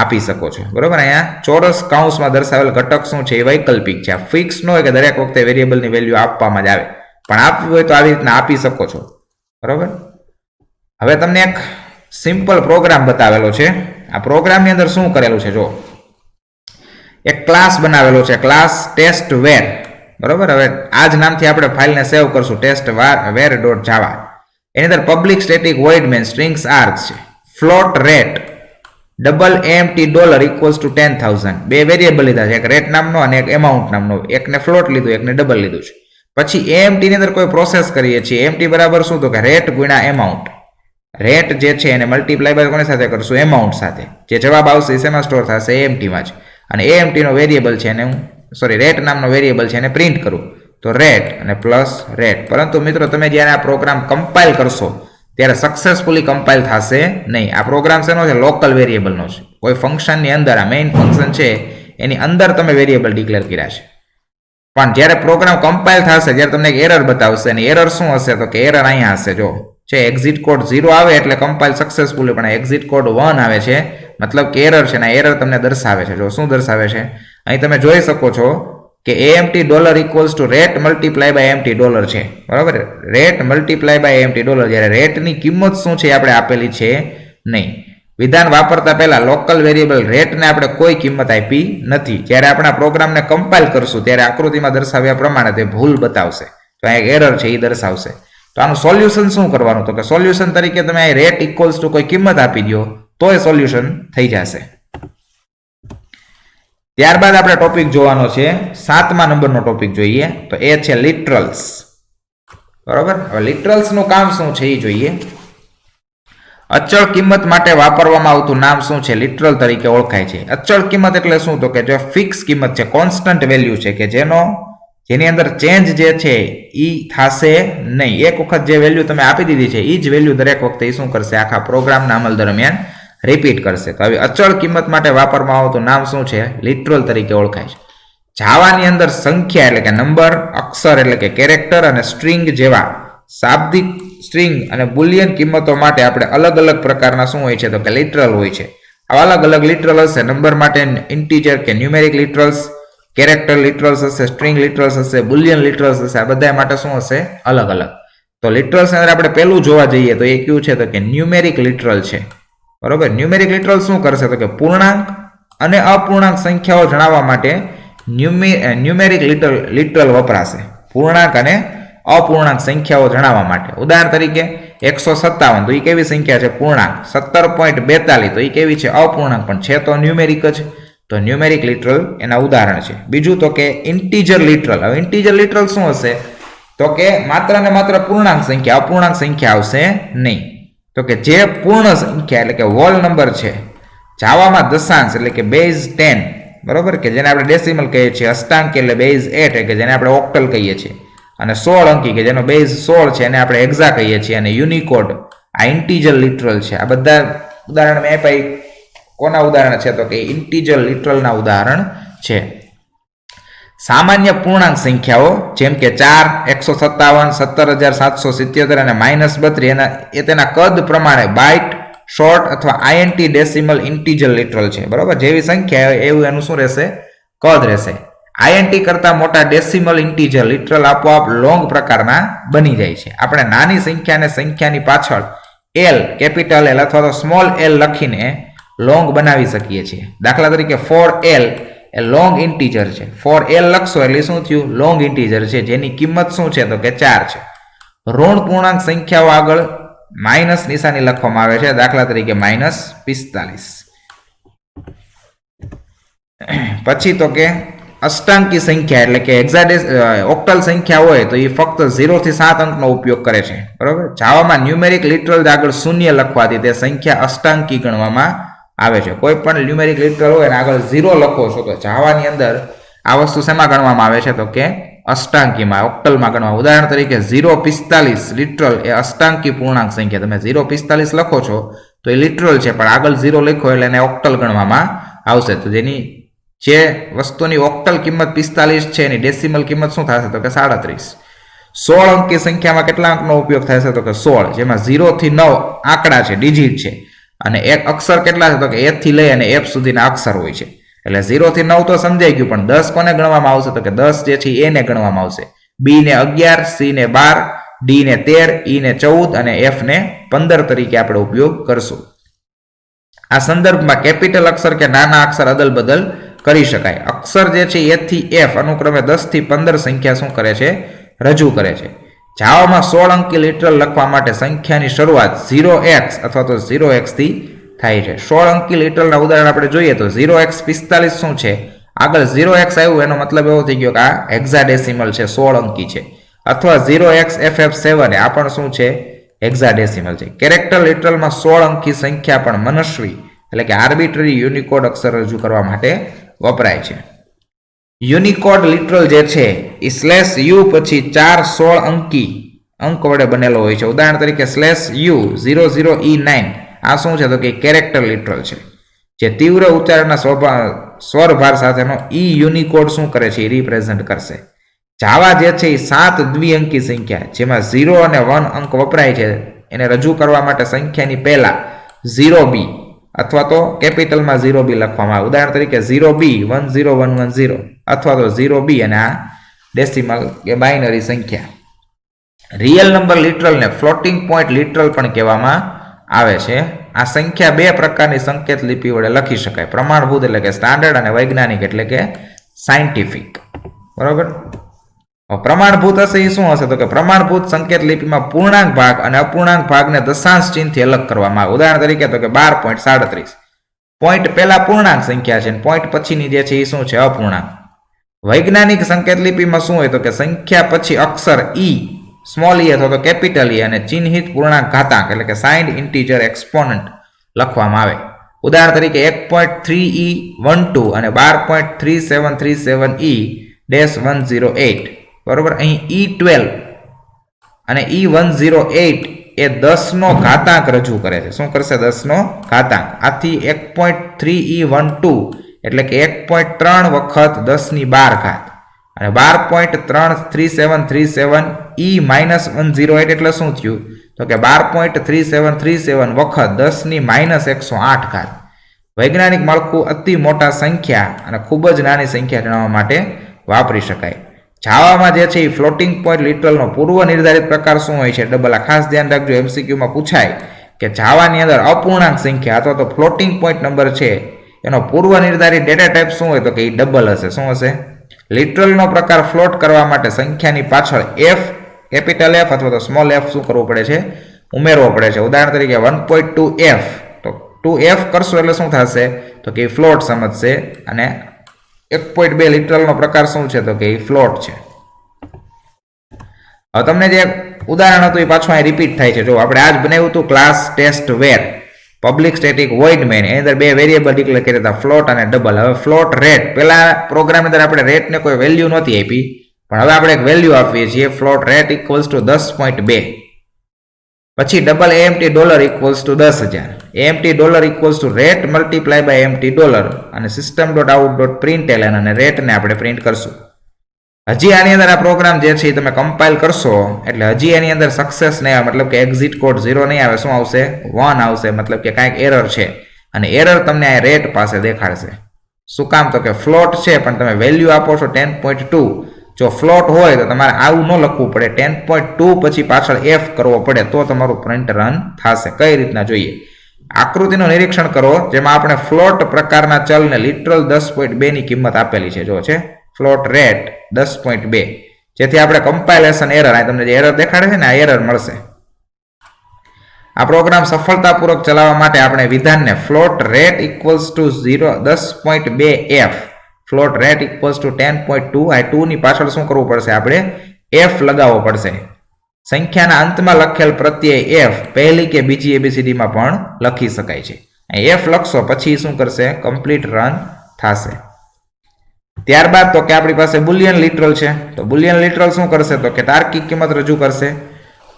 આપી શકો છો. બરોબર. અહીંયા ચોરસ કૌંસમાં દર્શાવેલ ઘટક શું છે? એ વૈકલ્પિક છે. આ ફિક્સ ન હોય કે દરેક વખતે વેરિયેબલની વેલ્યુ આપવામાં જ આવે, પણ આપવી હોય તો આવી રીતના આપી શકો છો. બરોબર. હવે તમને એક સિમ્પલ પ્રોગ્રામ બતાવેલો છે. આ પ્રોગ્રામની અંદર શું કરેલું છે? જો એક ક્લાસ બનાવેલો છે, ક્લાસ ટેસ્ટ વેર. બરોબર. હવે આ જ નામથી આપણે ફાઇલને સેવ કરશું, ટેસ્ટ var.java. એની અંદર public static void main strings args છે, float rate double empty dollar equals to 10,000. બે વેરિયેબલ લીધા છે, એક રેટ નામનો અને એક એમાઉન્ટ નામનો. એકને ફ્લોટ લીધું, એકને ડબલ લીધું છે. પછી એએમટી ની અંદર કોઈ પ્રોસેસ કરીએ છીએ. એમટી બરાબર શું? તો કે રેટ ગુણ્યા એમાઉન્ટ. રેટ જે છે એને મલ્ટીપ્લાય બાય કોની સાથે કરશું? એમાઉન્ટ સાથે. જે જવાબ આવશે શેમાં સ્ટોર થશે? એએમટીમાં જ. અને એએમટી નો વેરિયેબલ છે એને રેટ નામનો વેરિયેબલ છે એને પ્રિન્ટ કરું તો રેટ અને પ્લસ રેટ. પરંતુ મિત્રો તમે જ્યારે આ પ્રોગ્રામ કમ્પાઇલ કરશો ત્યારે સક્સેસફુલી કમ્પાઇલ થશે નહીં. આ પ્રોગ્રામ શેનો છે? લોકલ વેરિયેબલનો છે. કોઈ ફંક્શનની અંદર, આ મેઇન ફંક્શન છે એની અંદર તમે વેરિયેબલ ડિક્લેર કર્યા છે. પણ જ્યારે પ્રોગ્રામ કમ્પાઇલ થશે ત્યારે તમને એક એરર બતાવશે અને એરર શું હશે? તો કે એરર અહીંયા હશે. જો છે એક્ઝિટ કોડ 0 આવે એટલે કમ્પાઇલ સક્સેસફુલી, પણ એક્ઝિટ કોડ 1 આવે છે મતલબ કે એરર છે ને. એરર તમને દર્શાવે છે. જો શું દર્શાવે છે? અહીં તમે જોઈ શકો છો કે AMT dollar equals to rate multiply by MT dollar છે. બરાબર. Rate multiply by MT dollar. જ્યારે રેટની કિંમત શું છે આપણે આપેલી છે નહીં. વિધાન વાપરતા પહેલા લોકલ વેરિયેબલ રેટને આપણે કોઈ કિંમત આપી નથી. જ્યારે આપણા પ્રોગ્રામને કમ્પાઇલ કરશું ત્યારે આકૃતિમાં દર્શાવ્યા પ્રમાણે તે ભૂલ બતાવશે. તો આ એક એરર છે એ દર્શાવશે. તો આનું સોલ્યુશન શું કરવાનું? તો કે સોલ્યુશન તરીકે તમે આ રેટ ઇક્વલ્સ ટુ કોઈ કિંમત આપી દો તો એ સોલ્યુશન થઈ જશે. ત્યારબાદ આપણે ટોપિક જોવાનો છે 7મા નંબરનો ટોપિક જોઈએ તો એ છે લિટરલ્સ. બરોબર. હવે લિટરલ્સ નું કામ શું છે એ જોઈએ. અચળ કિંમત માટે વાપરવામાં આવતું નામ શું છે? લિટરલ તરીકે ઓળખાય છે. અચળ કિંમત એટલે શું? તો કે જો ફિક્સ કિંમત છે, કોન્સ્ટન્ટ વેલ્યુ છે કે જેની અંદર ચેન્જ જે છે એ થશે નહીં. એક વખત જે વેલ્યુ તમે આપી દીધી છે એ જ વેલ્યુ દરેક વખતે એ શું કરશે? આખા પ્રોગ્રામના અમલ દરમિયાન રિપીટ કરશે. તો આવી અચળ કિંમત માટે વાપરવામાં આવતું નામ શું છે? લિટરલ તરીકે ઓળખાય છે. જાવાની અંદર સંખ્યા એટલે કે નંબર, અક્ષર એટલે કે કેરેક્ટર અને સ્ટ્રિંગ જેવા શાબ્દિક સ્ટ્રિંગ અને બુલિયન કિંમતો માટે આપણે અલગ અલગ પ્રકારના શું હોય છે? તો કે લિટરલ હોય છે. આવા અલગ અલગ લિટરલ હશે. નંબર માટે ઇન્ટીજર કે ન્યુમેરિક લિટરલ્સ, કેરેક્ટર લિટરલ્સ હશે, સ્ટ્રિંગ લિટરલ્સ હશે, બુલિયન લિટરલ્સ હશે. આ બધા માટે શું હશે? અલગ અલગ. તો લિટરલ્સ અંદર આપણે પહેલું જોવા જઈએ તો એ કયું છે? તો કે ન્યુમેરિક લિટરલ છે. બરોબર. ન્યુમેરિક લિટરલ શું કરશે? તો કે પૂર્ણાંક અને અપૂર્ણાંક સંખ્યાઓ જણાવવા માટે ન્યુમેરિક લિટરલ વપરાશે. પૂર્ણાંક અને અપૂર્ણાંક સંખ્યાઓ જણાવવા માટે. ઉદાહરણ તરીકે 157 તો એ કેવી સંખ્યા છે? પૂર્ણાંક. 17.42 તો એ કેવી છે? અપૂર્ણાંક, પણ છે તો ન્યુમેરિક જ. તો ન્યુમેરિક લિટરલ એના ઉદાહરણ છે. બીજું તો કે ઇન્ટીજર લિટરલ. હવે ઇન્ટીજર લિટરલ શું હશે? તો કે માત્ર ને માત્ર પૂર્ણાંક સંખ્યા, અપૂર્ણાંક સંખ્યા આવશે નહીં. તો કે જે પૂર્ણ સંખ્યા એટલે કે હોલ નંબર છે, જાવામાં દશાંશ એટલે કે બેઝ 10, બરોબર, કે જેને આપણે ડેસિમલ કહીએ છીએ, અષ્ટાંકી એટલે બેઝ 8 કે જેને આપણે ઓક્ટલ કહીએ છીએ, અને 16 અંકી કે જેનો બેઝ 16 છે એને આપણે હેક્સા કહીએ છીએ, અને યુનિકોડ આ ઇન્ટીજર લિટરલ છે. આ બધા ઉદાહરણ મેં આપ્યા. કોના ઉદાહરણ છે? તો કે ઇન્ટીજર લિટરલના ઉદાહરણ છે. સામાન્ય પૂર્ણાંક સંખ્યાઓ જેમ કે 4, 157, 17,777 અને -32 એ તેના કદ પ્રમાણે બાઇટ, શોર્ટ અથવા આઈએનટી ડેસિમલ ઇન્ટીજર લિટરલ છે. બરોબર. જેવી સંખ્યા એવું એનું શું રહેશે? કદ રહેશે. આઈએનટી કરતા મોટા ડેસિમલ ઇન્ટીજર લિટરલ આપોઆપ લોંગ પ્રકારના બની જાય છે. આપણે નાની સંખ્યાને સંખ્યાની પાછળ એલ, કેપિટલ એલ અથવા તો સ્મોલ એલ લખીને લોંગ બનાવી શકીએ છીએ. દાખલા તરીકે 4L એ લોંગ ઇન્ટીજર છે. 4L લખશો એટલે શું થયું? લોંગ ઇન્ટીજર છે, જેની કિંમત શું છે? તો કે 4 છે. ઋણ પૂર્ણાંક સંખ્યાઓ આગળ માઇનસ નિશાની લખવામાં આવે છે. દાખલા તરીકે -45. પછી તો કે અષ્ટાંકી સંખ્યા એટલે કે ઓક્ટલ સંખ્યા હોય તો એ ફક્ત 0 થી 7 અંકનો ઉપયોગ કરે છે. બરોબર. જાવામાં ન્યુમેરિક લિટરલ આગળ શૂન્ય લખવાથી તે સંખ્યા અષ્ટાંકી ગણવામાં આવે છે. કોઈ પણ ન્યુમેરિક લિટરલ હોય અને આગળ 0 લખો છો તો જાવાની અંદર આ વસ્તુ શેમાં ગણવામાં આવે છે? તો કે અષ્ટાંકીમાં, ઓક્ટલમાં ગણવામાં. ઉદાહરણ તરીકે 0.45 લિટરલ એ અષ્ટાંકી પૂર્ણાંક સંખ્યા. તમે 0.45 લખો છો તો એ લિટરલ છે, પણ આગળ 0 લખો એટલે એને ઓક્ટલ ગણવામાં આવશે. તો જેની જે વસ્તુની ઓક્ટલ કિંમત 45 છે એની ડેસિમલ કિંમત શું થશે? તો કે 37. 16 અંકી સંખ્યામાં કેટલા અંકનો ઉપયોગ થાય છે? તો કે 16, જેમાં 0 થી 9 આંકડા છે, ડિજિટ છે, અને એક અક્ષર કેટલા છે? તો કે A થી લઈ અને F સુધીના અક્ષર હોય છે. એટલે 0 થી 9 તો સમજાઈ ગયું, પણ 10 કોને ગણવામાં આવશે? તો કે 10 જે છે એ ને ગણવામાં આવશે. B ને 11, C ને 12, D ને 13, E ને 14 અને F ને 15 તરીકે આપણે ઉપયોગ કરશું. આ સંદર્ભમાં કેપિટલ અક્ષર કે નાના અક્ષર અદલ બદલ કરી શકાય. અક્ષર જે છે A થી F અનુક્રમે 10 થી 15 સંખ્યા શું કરે છે? રજૂ કરે છે. જાવામાં 16 અંકી લિટરલ લખવા માટે સંખ્યાની શરૂઆત 0x અથવા તો 0x થી થાય છે. 16 અંકી લિટરલના ઉદાહરણ આપણે જોઈએ તો 0x45 શું છે? આગળ 0x આવ્યું એનો મતલબ એવો થઈ ગયો કે આ હેક્સાડેસિમલ છે, 16 અંકી છે. અથવા 0xFF7 આ પણ શું છે? હેક્સાડેસિમલ છે. કેરેક્ટર લિટરલમાં 16 અંકી સંખ્યા પણ મનસ્વી એટલે કે આર્બિટરી યુનિકોડ અક્ષર રજૂ કરવા માટે વપરાય છે. યુનિકોડ લિટરલ જે છે એ /u પછી 4 16 અંકી અંક વડે બનેલો હોય છે. ઉદાહરણ તરીકે /u 00E9 આ શું છે? તો કે કેરેક્ટર લિટરલ છે, જે તીવ્ર ઉચ્ચારણના સ્વરભાર સાથેનો ઈ યુનિકોડ શું કરે છે? એ રિપ્રેઝન્ટ કરશે. જાવા જે છે એ 7 દ્વિઅંકી સંખ્યા જેમાં 0 અને 1 અંક વપરાય છે એને રજૂ કરવા માટે સંખ્યાની પહેલા 0b અથવા તો કેપિટલમાં 0b લખવામાં આવે. ઉદાહરણ તરીકે 0b 10110 અથવા તો 0b અને આ ડેસિમલ કે બાઇનરી સંખ્યા. રિયલ નંબર લિટરલને ફ્લોટિંગ પોઈન્ટ લિટરલ પણ કહેવામાં આવે છે. આ સંખ્યા બે પ્રકારની સંકેત લિપિ વડે લખી શકાય. પ્રમાણભૂત એટલે કે સ્ટાન્ડર્ડ અને વૈજ્ઞાનિક એટલે કે સાયન્ટિફિક. બરોબર. પ્રમાણભૂત હશે એ શું હશે? તો કે પ્રમાણભૂત સંકેત લિપિમાં પૂર્ણાંક ભાગ અને અપૂર્ણાંક ભાગને દશાંશ ચિહ્નથી અલગ કરવામાં આવે. ઉદાહરણ તરીકે તો કે 12.37 પોઈન્ટ પહેલા પૂર્ણાંક સંખ્યા છે, પોઈન્ટ પછીની જે છે એ શું છે? અપૂર્ણાંક. વૈજ્ઞાનિક સંકેત લિપિમાં શું હોય? તો કે સંખ્યા પછી અક્ષર e, સ્મોલ e અથવા તો કેપિટલ e અને ચિહ્નિત પૂર્ણાંક ઘાતાંક એટલે કે સાઇન્ડ ઇન્ટીજર એક્સપોનન્ટ લખવામાં આવે. ઉદાહરણ તરીકે 1.3e12 અને 12.3737e-108. બરોબર. અહીં E12 અને E108 એ 10 નો ઘાતાંક રજૂ કરે છે. શું કરશે? 10 નો ઘાતાંક. આથી 1.3e12 એટલે કે 1.3 વખત 10^12 અને 12.3737e-108 એટલે શું થયું? તો કે 12.3737 વખત 10^-108. વૈજ્ઞાનિક માળખું અતિ મોટા સંખ્યા અને ખૂબ જ નાની સંખ્યા જણાવવા માટે વાપરી શકાય. જાવામાં જે છે એ ફ્લોટિંગ પોઈન્ટ લિટરલનો પૂર્વ નિર્ધારિત પ્રકાર શું હોય છે? ડબલ. આ ખાસ ધ્યાન રાખજો, એમસીક્યુમાં પૂછાય કે જાવાની અંદર અપૂર્ણાંક સંખ્યા અથવા તો ફ્લોટિંગ પોઈન્ટ નંબર છે એનો પૂર્વ નિર્ધારિત ડેટા ટાઈપ શું હોય? તો કે એ ડબલ હશે. શું હશે? લિટરલનો પ્રકાર ફ્લોટ કરવા માટે સંખ્યાની પાછળ એફ, કેપિટલ એફ અથવા તો સ્મોલ એફ શું કરવું પડે છે? ઉમેરવો પડે છે. ઉદાહરણ તરીકે 1.2f, તો 2f કરશો એટલે શું થશે? તો કે ફ્લોટ સમજશે. અને 1.2 લિટરલનો પ્રકાર શું છે? તો કે ફ્લોટ છે. હવે તમને જે ઉદાહરણ હતું એ પાછું અહીં રિપીટ થાય છે. જો આપણે આજ બનાવ્યું હતું ક્લાસ ટેસ્ટ વેર પબ્લિક સ્ટેટિક વોઇડ મેઇન, એની અંદર બે વેરિયેબલ ડિક્લેર કર્યા હતા, ફ્લોટ અને ડબલ. હવે ફ્લોટ રેટ, પેલા પ્રોગ્રામની અંદર આપણે રેટને કોઈ વેલ્યુ નહોતી આપી, પણ હવે આપણે એક વેલ્યુ આપીએ છીએ, ફ્લોટ રેટ ઇક્વલ્સ ટુ 10.2. પછી double AMT dollar equals to 10,000. AMT dollar equals to rate multiply by AMT dollar અને system.out.println અને રેટને આપણે પ્રિન્ટ કરશું. હજી આની અંદર આ પ્રોગ્રામ જે છે એ તમે કમ્પાઇલ કરશો એટલે હજી એની અંદર સક્સેસ નહીં આવે, મતલબ કે એક્ઝિટ કોડ 0 નહીં આવે. શું આવશે? 1 આવશે, મતલબ કે કાંઈક એરર છે. અને એરર તમને આ રેટ પાસે દેખાડશે. શું કામ? તો કે ફ્લોટ છે પણ તમે વેલ્યુ આપો છો 10.2. જો ફ્લોટ હોય તો તમારે આવું ન લખવું પડે, 10.2 પછી પાછળ f કરવો પડે તો તમારું પ્રિન્ટ રન થશે. કઈ રીતના જોઈએ? આકૃતિનું નિરીક્ષણ કરો જેમાં આપણે ફ્લોટ પ્રકારના ચલને લિટરલ 10.2 ની કિંમત આપેલી છે. જો છે ફ્લોટ રેટ 10.2, જેથી આપણે કમ્પાઇલેશન એરર, આ તમને જે એરર દેખાડે છે ને આ એરર મળશે. આ પ્રોગ્રામ સફળતાપૂર્વક ચલાવવા માટે આપણે વિધાનને float rate equals to 10.2f, float rate equals to 10.2, આ 2 ની પાછળ શું કરવું પડશે? આપણે f લગાવવો પડશે. સંખ્યાના અંતમાં લખેલ પ્રત્યય f પહેલી કે બીજી ABCD માં પણ લખી શકાય છે. f લખશો પછી શું કરશે? કમ્પ્લીટ રન થશે. ત્યારબાદ તો કે આપણી પાસે બુલિયન લિટરલ છે. તો બુલિયન લિટરલ શું કરશે? તો કે તાર્કિક કિંમત રજૂ કરશે.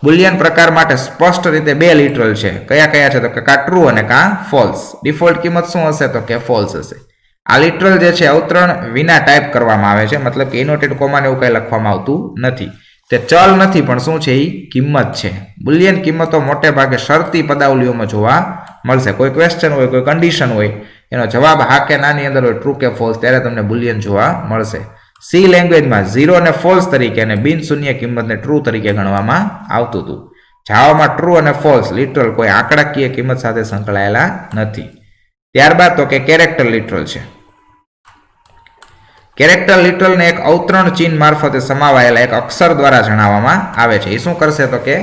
બુલિયન પ્રકાર માટે સ્પષ્ટ રીતે બે લિટરલ છે. કયા કયા છે? તો કે કાં ટ્રુ અને કાં ફોલ્સ. ડિફોલ્ટ કિંમત શું હશે? તો કે ફોલ્સ હશે. આ લિટરલ જે છે અવતરણ વિના ટાઈપ કરવામાં આવે છે, મતલબ કે ઇનોટેડ કોમા ને એવું કંઈ લખવામાં આવતું નથી. તે ચલ નથી પણ શું છે? એ કિંમત છે. બુલિયન કિંમતો મોટે ભાગે શરતી પદાવલીઓમાં જોવા મળશે. કોઈ ક્વેશ્ચન હોય, કોઈ કન્ડિશન હોય, એનો જવાબ હા કે નાની અંદર હોય, ટ્રુ કે ફોલ્સ, ત્યારે તમને બુલિયન જોવા મળશે. સી લેંગ્વેજમાં 0 ને ફોલ્સ તરીકે અને બિન શૂન્ય કિંમતને ટ્રુ તરીકે ગણવામાં આવતું હતું. જાવામાં ટ્રુ અને ફોલ્સ લિટરલ કોઈ આંકડાકીય કિંમત સાથે સંકળાયેલા નથી. ત્યારબાદ તો કે કેરેક્ટર લિટરલ છે. કેરેક્ટર લિટરલને એક અવતરણ ચિહ્ન મારફતે સમાવાયેલા એક અક્ષર દ્વારા જણાવવામાં આવે છે. એ શું કરશે? તો કે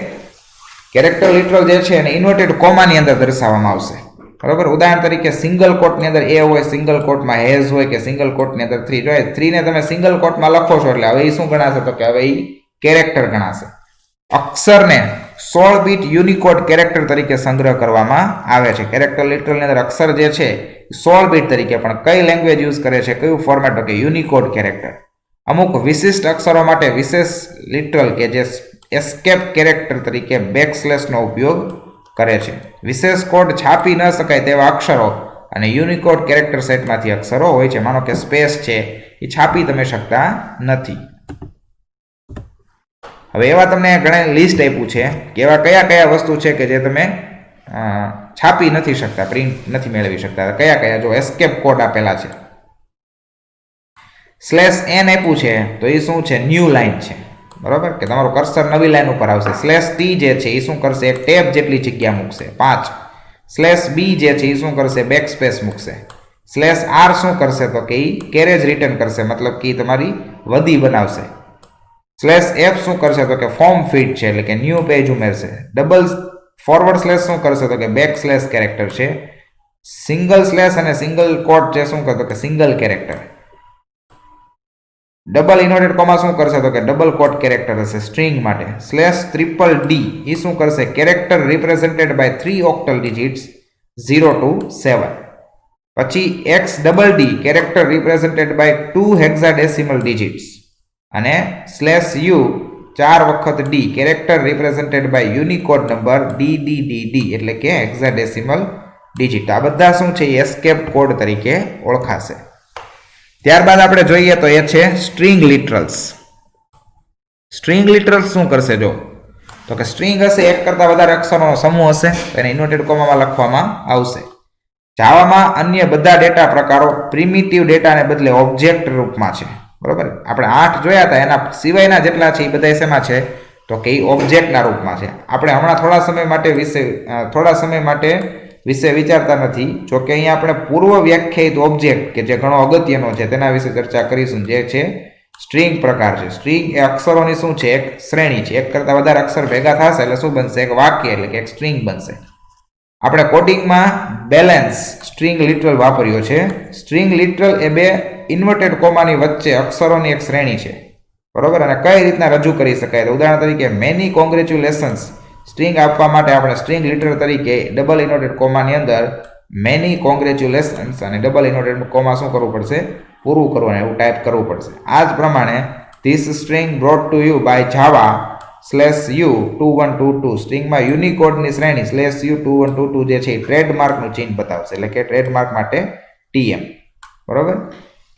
કેરેક્ટર લિટરલ જે છે એને ઇન્વર્ટેડ કોમાની અંદર દર્શાવવામાં આવશે. બરોબર. ઉદાહરણ તરીકે સિંગલ કોટની અંદર a હોય, સિંગલ કોટમાં હેઝ હોય કે સિંગલ કોટની અંદર 3 જોઈએ, 3 ને તમે સિંગલ કોટમાં લખો છો એટલે હવે એ શું ગણાશે? તો કે હવે એ કેરેક્ટર ગણાશે. અક્ષરને 16 બીટ યુનિકોડ કેરેક્ટર તરીકે સંગ્રહ કરવામાં આવે છે. કેરેક્ટર લિટરલની અંદર અક્ષર જે છે 16 બીટ તરીકે, પણ કઈ લેંગ્વેજ યુઝ કરે છે, કયું ફોર્મેટ? તો કે યુનિકોડ કેરેક્ટર. અમુક વિશિષ્ટ અક્ષરો માટે વિશેષ લિટરલ કે જે એસ્કેપ કેરેક્ટર તરીકે બેકસ્લેશનો ઉપયોગ કરે છે. વિશેષ કોડ છાપી ન શકાય તેવા અક્ષરો અને યુનિકોડ કેરેક્ટર સેટમાંથી અક્ષરો હોય છે. માનો કે સ્પેસ છે એ છાપી તમે શકતા નથી. હવે એવા તમને ઘણા લિસ્ટ આપ્યું છે કે એવા કયા કયા વસ્તુ છે કે જે તમે છાપી નથી શકતા, પ્રિન્ટ નથી મેળવી શકતા. કયા કયા? જો એસ્કેપ કોડ આપેલા છે. /n આપ્યું છે તો એ શું છે? ન્યૂ લાઈન છે. બરોબર, કે તમારું કર્સર નવી લાઈન ઉપર આવશે. /t જે છે એ શું કરશે? એક ટેબ જેટલી જગ્યા મૂકશે 5. /b જે છે એ શું કરશે? બેક સ્પેસ મૂકશે. /r શું કરશે? તો કે એ કેરેજ રિટર્ન કરશે, મતલબ કે તમારી વધી બનાવશે. /f શું કરશે? તો કે ફોર્મ ફીડ છે, એટલે કે ન્યૂ પેજ ઉમેરશે. ડબલ ફોરવર્ડ સ્લેશ શું કરશે? તો કે બેક સ્લેશ કેરેક્ટર છે. સિંગલ સ્લેશ અને સિંગલ કોટ જે શું કરશે? તો કે single character. Double inverted comma શું કરશે? તો કે ડબલ કોટ કેરેક્ટર હશે સ્ટ્રિંગ માટે. /d એ શું કરશે? Character represented by 3 octal digits 0 to 7. પછી XDD character represented by 2 hexadecimal digits. અને /u 4 વખત d character represented by unicode number DDDD એટલે કે હેક્સાડેસિમલ ડિજિટ. આ બધા શું છે? એસ્કેપ કોડ તરીકે ઓળખાશે. ત્યારબાદ આપણે જોઈએ તો એ છે સ્ટ્રિંગ લિટરલ્સ. સ્ટ્રિંગ લિટરલ્સ શું કરશે? જો તો કે સ્ટ્રિંગ હશે, એક કરતા વધારે અક્ષરોનો સમૂહ હશે, એને ઇન્વર્ટેડ કોમામાં લખવામાં આવશે. જાવામાં અન્ય બધા ડેટા પ્રકારો પ્રિમિટિવ ડેટાને બદલે ઓબ્જેક્ટ રૂપમાં છે. બરોબર, આપણે 8 જોયા હતા, એના સિવાયના જેટલા છે એ બધા શેમાં છે તો કે એ ઓબ્જેક્ટના રૂપમાં છે. આપણે હમણાં થોડા સમય માટે વિશે વિચારતા નથી. જો કે અહીંયા આપણે પૂર્વ વ્યાખ્યાયિત ઓબ્જેક્ટ કે જે ઘણો અગત્યનો છે તેના વિશે ચર્ચા કરીશું, જે છે સ્ટ્રિંગ પ્રકાર છે. સ્ટ્રિંગ એ અક્ષરોની શું છે? એક શ્રેણી છે. એક કરતાં વધારે અક્ષર ભેગા થશે એટલે શું બનશે? એક વાક્ય, એટલે કે એક સ્ટ્રિંગ બનશે. આપણે કોડિંગમાં બેલેન્સ સ્ટ્રિંગ લિટરલ વાપર્યો છે. સ્ટ્રિંગ લિટરલ એ બે ઇન્વર્ટેડ કોમાની વચ્ચે અક્ષરોની એક શ્રેણી છે. બરોબર, અને કઈ રીતના રજૂ કરી શકાય? તો ઉદાહરણ તરીકે મેની કોંગ્રેચ્યુલેશન્સ સ્ટ્રિંગ આપવા માટે આપણે સ્ટ્રિંગ લિટરલ તરીકે ડબલ ઇન્વર્ટેડ કોમાની અંદર મેની કોંગ્રેચ્યુલેશન્સ અને ડબલ ઇન્વર્ટેડ કોમા શું કરવું પડશે? પૂરું કરવું, એવું ટાઈપ કરવું પડશે. આ જ પ્રમાણે this string brought to you by Java /u2122 સ્ટ્રિંગમાં યુનિકોડની શ્રેણી /u2122 જે છે એ ટ્રેડમાર્કનું ચિહ્ન બતાવશે, એટલે કે ટ્રેડમાર્ક માટે TM. બરોબર,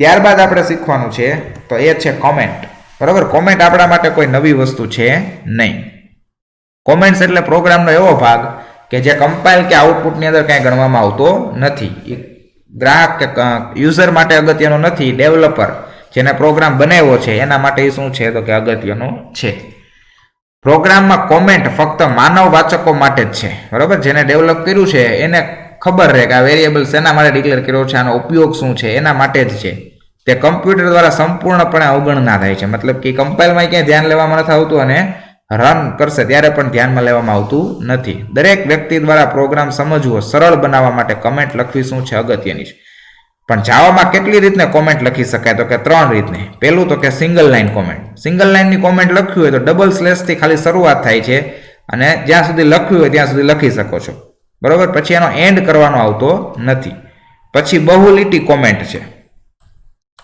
ત્યારબાદ આપણે શીખવાનું છે તો એ છે કોમેન્ટ. બરોબર, કોમેન્ટ આપણા માટે કોઈ નવી વસ્તુ છે નહીં. કોમેન્ટ્સ એટલે પ્રોગ્રામનો એવો ભાગ કે જે કમ્પાઇલ કે આઉટપુટની અંદર કંઈ ગણવામાં આવતો નથી. એ ગ્રાહક કે યુઝર માટે અગત્યનો નથી, ડેવલપર જેને પ્રોગ્રામ બનાવ્યો છે એના માટે એ શું છે તો કે અગત્યનો છે. પ્રોગ્રામમાં કોમેન્ટ ફક્ત માનવ વાચકો માટે જ છે. બરોબર, જેને ડેવલપ કર્યું છે એને ખબર રહે કે આ વેરિયેબલ શેના માટે ડિક્લેર કર્યો છે, આનો ઉપયોગ શું છે, એના માટે જ છે. તે કમ્પ્યુટર દ્વારા સંપૂર્ણપણે અવગણના થાય છે. મતલબ કે કમ્પાઇલમાં ક્યાંય ધ્યાન લેવામાં નથી આવતું અને રન કરશે ત્યારે પણ ધ્યાનમાં લેવામાં આવતું નથી. દરેક વ્યક્તિ દ્વારા પ્રોગ્રામ સમજવો સરળ બનાવવા માટે કમેન્ટ લખવી શું છે? અગત્યની છે. પણ જાવામાં કેટલી રીતને કોમેન્ટ લખી શકાય તો કે 3 રીતને. પહેલું તો કે સિંગલ લાઇન કોમેન્ટ. સિંગલ લાઇનની કોમેન્ટ લખ્યું હોય તો ડબલ સ્લેશથી ખાલી શરૂઆત થાય છે અને જ્યાં સુધી લખ્યું હોય ત્યાં સુધી લખી શકો છો. બરોબર, પછી એનો એન્ડ કરવાનો આવતો નથી. પછી બહુલીટી કોમેન્ટ છે,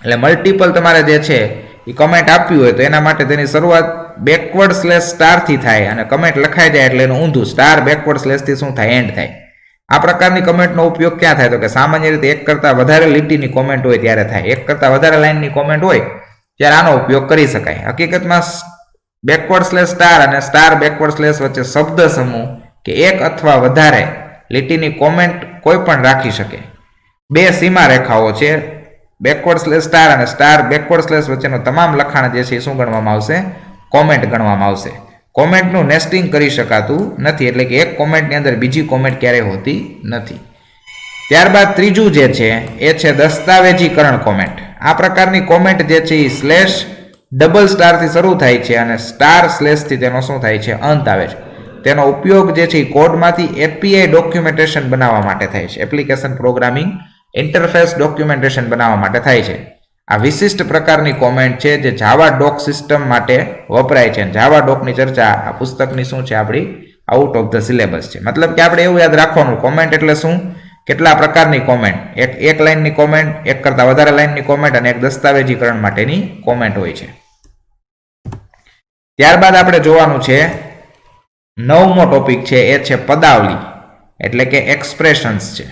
એટલે મલ્ટિપલ તમારે જે છે એ કમેન્ટ આપ્યું હોય તો એના માટે તેની શરૂઆત બેકવર્ડ સ્લેશ સ્ટારથી થાય અને કમેન્ટ લખાઈ જાય એટલે એનું ઊંધું સ્ટાર બેકવર્ડ સ્લેશથી શું થાય? એન્ડ થાય. આ પ્રકારની કમેન્ટનો ઉપયોગ ક્યાં થાય તો કે સામાન્ય રીતે એક કરતાં વધારે લીટીની કોમેન્ટ હોય ત્યારે થાય. એક કરતાં વધારે લાઇનની કોમેન્ટ હોય ત્યારે આનો ઉપયોગ કરી શકાય. હકીકતમાં બેકવર્ડ સ્લેશ સ્ટાર અને સ્ટાર બેકવર્ડ સ્લેશ વચ્ચે શબ્દ સમૂહ કે એક અથવા વધારે લીટીની કોમેન્ટ કોઈ પણ રાખી શકે. બે સીમા રેખાઓ છે, બેકવર્ડ સ્લેશ સ્ટાર અને સ્ટાર બેકવર્ડ સ્લેશ વચ્ચેનો તમામ લખાણ જે છે એ શું ગણવામાં આવશે? કોમેન્ટ ગણવામાં આવશે. કોમેન્ટનું નેસ્ટિંગ કરી શકાતું નથી, એટલે કે એક કોમેન્ટની અંદર બીજી કોમેન્ટ ક્યારેય હોતી નથી. ત્યારબાદ ત્રીજું જે છે એ છે દસ્તાવેજીકરણ કોમેન્ટ. આ પ્રકારની કોમેન્ટ જે છે એ સ્લેશ ડબલ સ્ટારથી શરૂ થાય છે અને સ્ટાર સ્લેશથી તેનો શું થાય છે? અંત આવે છે. તેનો ઉપયોગ જે છે એ કોડમાંથી API ડોક્યુમેન્ટેશન બનાવવા માટે થાય છે. એપ્લિકેશન પ્રોગ્રામિંગ ઇન્ટરફેસ ડોક્યુમેન્ટેશન બનાવવા માટે થાય છે. આ વિશિષ્ટ પ્રકારની કોમેન્ટ છે જે જાવા ડોક સિસ્ટમ માટે વપરાય છે. જાવા ડોકની ચર્ચા આ પુસ્તકની શું છે? આપણી આઉટ ઓફ ધ સિલેબસ છે. મતલબ કે આપણે એવું યાદ રાખવાનું, કોમેન્ટ એટલે શું? કેટલા પ્રકારની કોમેન્ટ? એક લાઇનની કોમેન્ટ, એક કરતાં વધારે લાઇનની કોમેન્ટ અને એક દસ્તાવેજીકરણ માટેની કોમેન્ટ હોય છે. ત્યારબાદ આપણે જોવાનું છે 9મો ટોપિક છે એ છે પદાવલી, એટલે કે એક્સપ્રેશન્સ છે.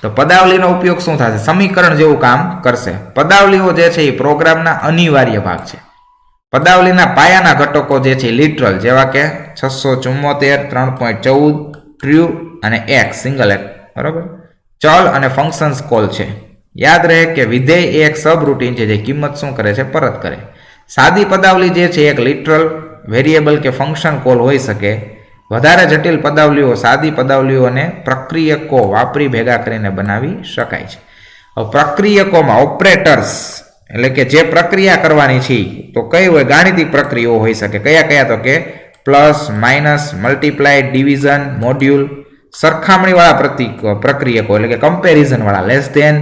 તો પદાવલીનો ઉપયોગ શું થશે? સમીકરણ જેવું કામ કરશે. પદાવલીઓ જે છે એ પ્રોગ્રામના અનિવાર્ય ભાગ છે. પદાવલીના પાયાના ઘટકો જે છે લિટરલ, જેવા કે 674, 3.14, ટ્રુ અને એક્સ સિંગલ એક. બરોબર, ચલ અને ફંક્શન્સ કોલ છે. યાદ રહે કે વિધેય એ એક સબ રૂટીન છે જે કિંમત શું કરે છે? પરત કરે. સાદી પદાવલી જે છે એક લિટરલ, વેરિયેબલ કે ફંક્શન કોલ હોઈ શકે. વધારે જટિલ પદાવલીઓ સાદી પદાવલીઓને પ્રક્રિયકો વાપરી ભેગા કરીને બનાવી શકાય છે. પ્રક્રિયકોમાં ઓપરેટર્સ એટલે કે જે પ્રક્રિયા કરવાની છે તો કઈ હોય? ગાણિતિક પ્રક્રિયાઓ હોઈ શકે. કયા કયા તો કે plus, minus, multiply, division, module. સરખામણીવાળા પ્રક્રિયકો એટલે કે કમ્પેરિઝન વાળા, less than,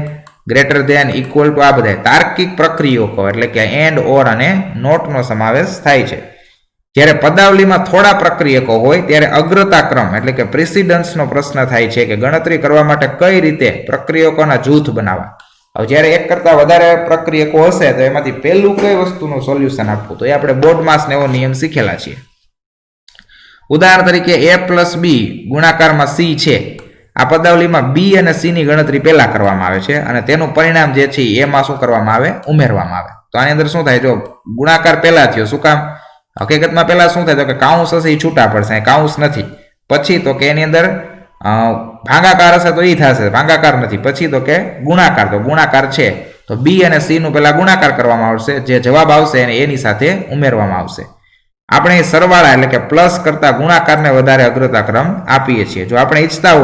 greater than, equal to, આ બધા તાર્કિક પ્રક્રિયકો એટલે કે એન્ડ, ઓર અને નોટનો સમાવેશ થાય છે. જ્યારે પદાવલીમાં થોડા પ્રક્રિયકો હોય ત્યારે અગ્રતાક્રમ એટલે કે પ્રિસિડન્સનો પ્રશ્ન થાય છે કે ગણતરી કરવા માટે કઈ રીતે પ્રક્રિયકોના જૂથ બનાવવા. હવે જ્યારે એક કરતાં વધારે પ્રક્રિયકો હશે તો એમાંથી પહેલું કઈ વસ્તુનું સોલ્યુશન આપવું, તો એ આપણે બોર્ડ માસ ને એવો નિયમ શીખેલા છીએ. ઉદાહરણ તરીકે a+b ગુણાકારમાં c છે. આ પદાવલીમાં b અને c ની ગણતરી પહેલા કરવામાં આવે છે અને તેનું પરિણામ જે છે એમાં શું કરવામાં આવે? ઉમેરવામાં આવે. તો આની અંદર શું થાય? જો ગુણાકાર પહેલા થયો, શું કામ? હકીકતમાં પહેલા શું થાય તો કે કાઉન્સ હશે એ છૂટા પડશે, કાઉન્સ નથી. પછી તો કે એની અંદર ભાગાકાર હશે તો એ થશે, ભાગાકાર નથી. પછી તો કે ગુણાકાર, તો ગુણાકાર છે તો બી અને સી નું પહેલા ગુણાકાર કરવામાં આવશે, જે જવાબ આવશે એને એની સાથે ઉમેરવામાં આવશે. આપણે સરવાળા એટલે કે પ્લસ કરતા ગુણાકારને વધારે અગ્રતા ક્રમ આપીએ છીએ. જો આપણે ઈચ્છતા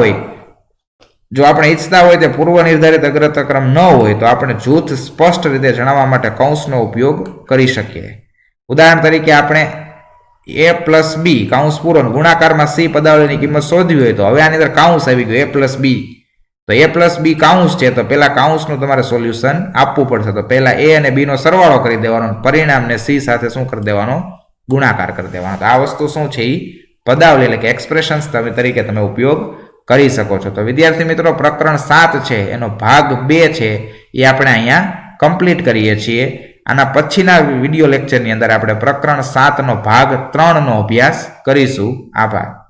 હોય તે પૂર્વ નિર્ધારિત અગ્રતા ક્રમ ન હોય તો આપણે જૂથ સ્પષ્ટ રીતે જણાવવા માટે કૌંસનો ઉપયોગ કરી શકીએ. ઉદાહરણ તરીકે આપણે a પ્લસ બી કૌંસ પૂરો ગુણાકારમાં સી પદાવલીની કિંમત શોધવી હોય તો હવે આની અંદર કૌંસ આવી ગયો a પ્લસ બી, તો a પ્લસ બી કૌંસ છે તો પેલા કૌંસનું તમારે સોલ્યુશન આપવું પડશે. તો પહેલા a અને b નો સરવાળો કરી દેવાનો, પરિણામને c સાથે શું કરી દેવાનો, ગુણાકાર કરી દેવાનો. તો આ વસ્તુ શું છે, એ પદાવલી એટલે કે એક્સપ્રેશન્સ તરીકે તમે ઉપયોગ કરી શકો છો. તો વિદ્યાર્થી મિત્રો, પ્રકરણ 7 છે એનો ભાગ 2 છે એ આપણે અહીંયા કમ્પ્લીટ કરીએ છીએ. આના પછીના વિડીયો લેક્ચરની અંદર આપણે પ્રકરણ 7 નો ભાગ 3 નો અભ્યાસ કરીશું. આભાર.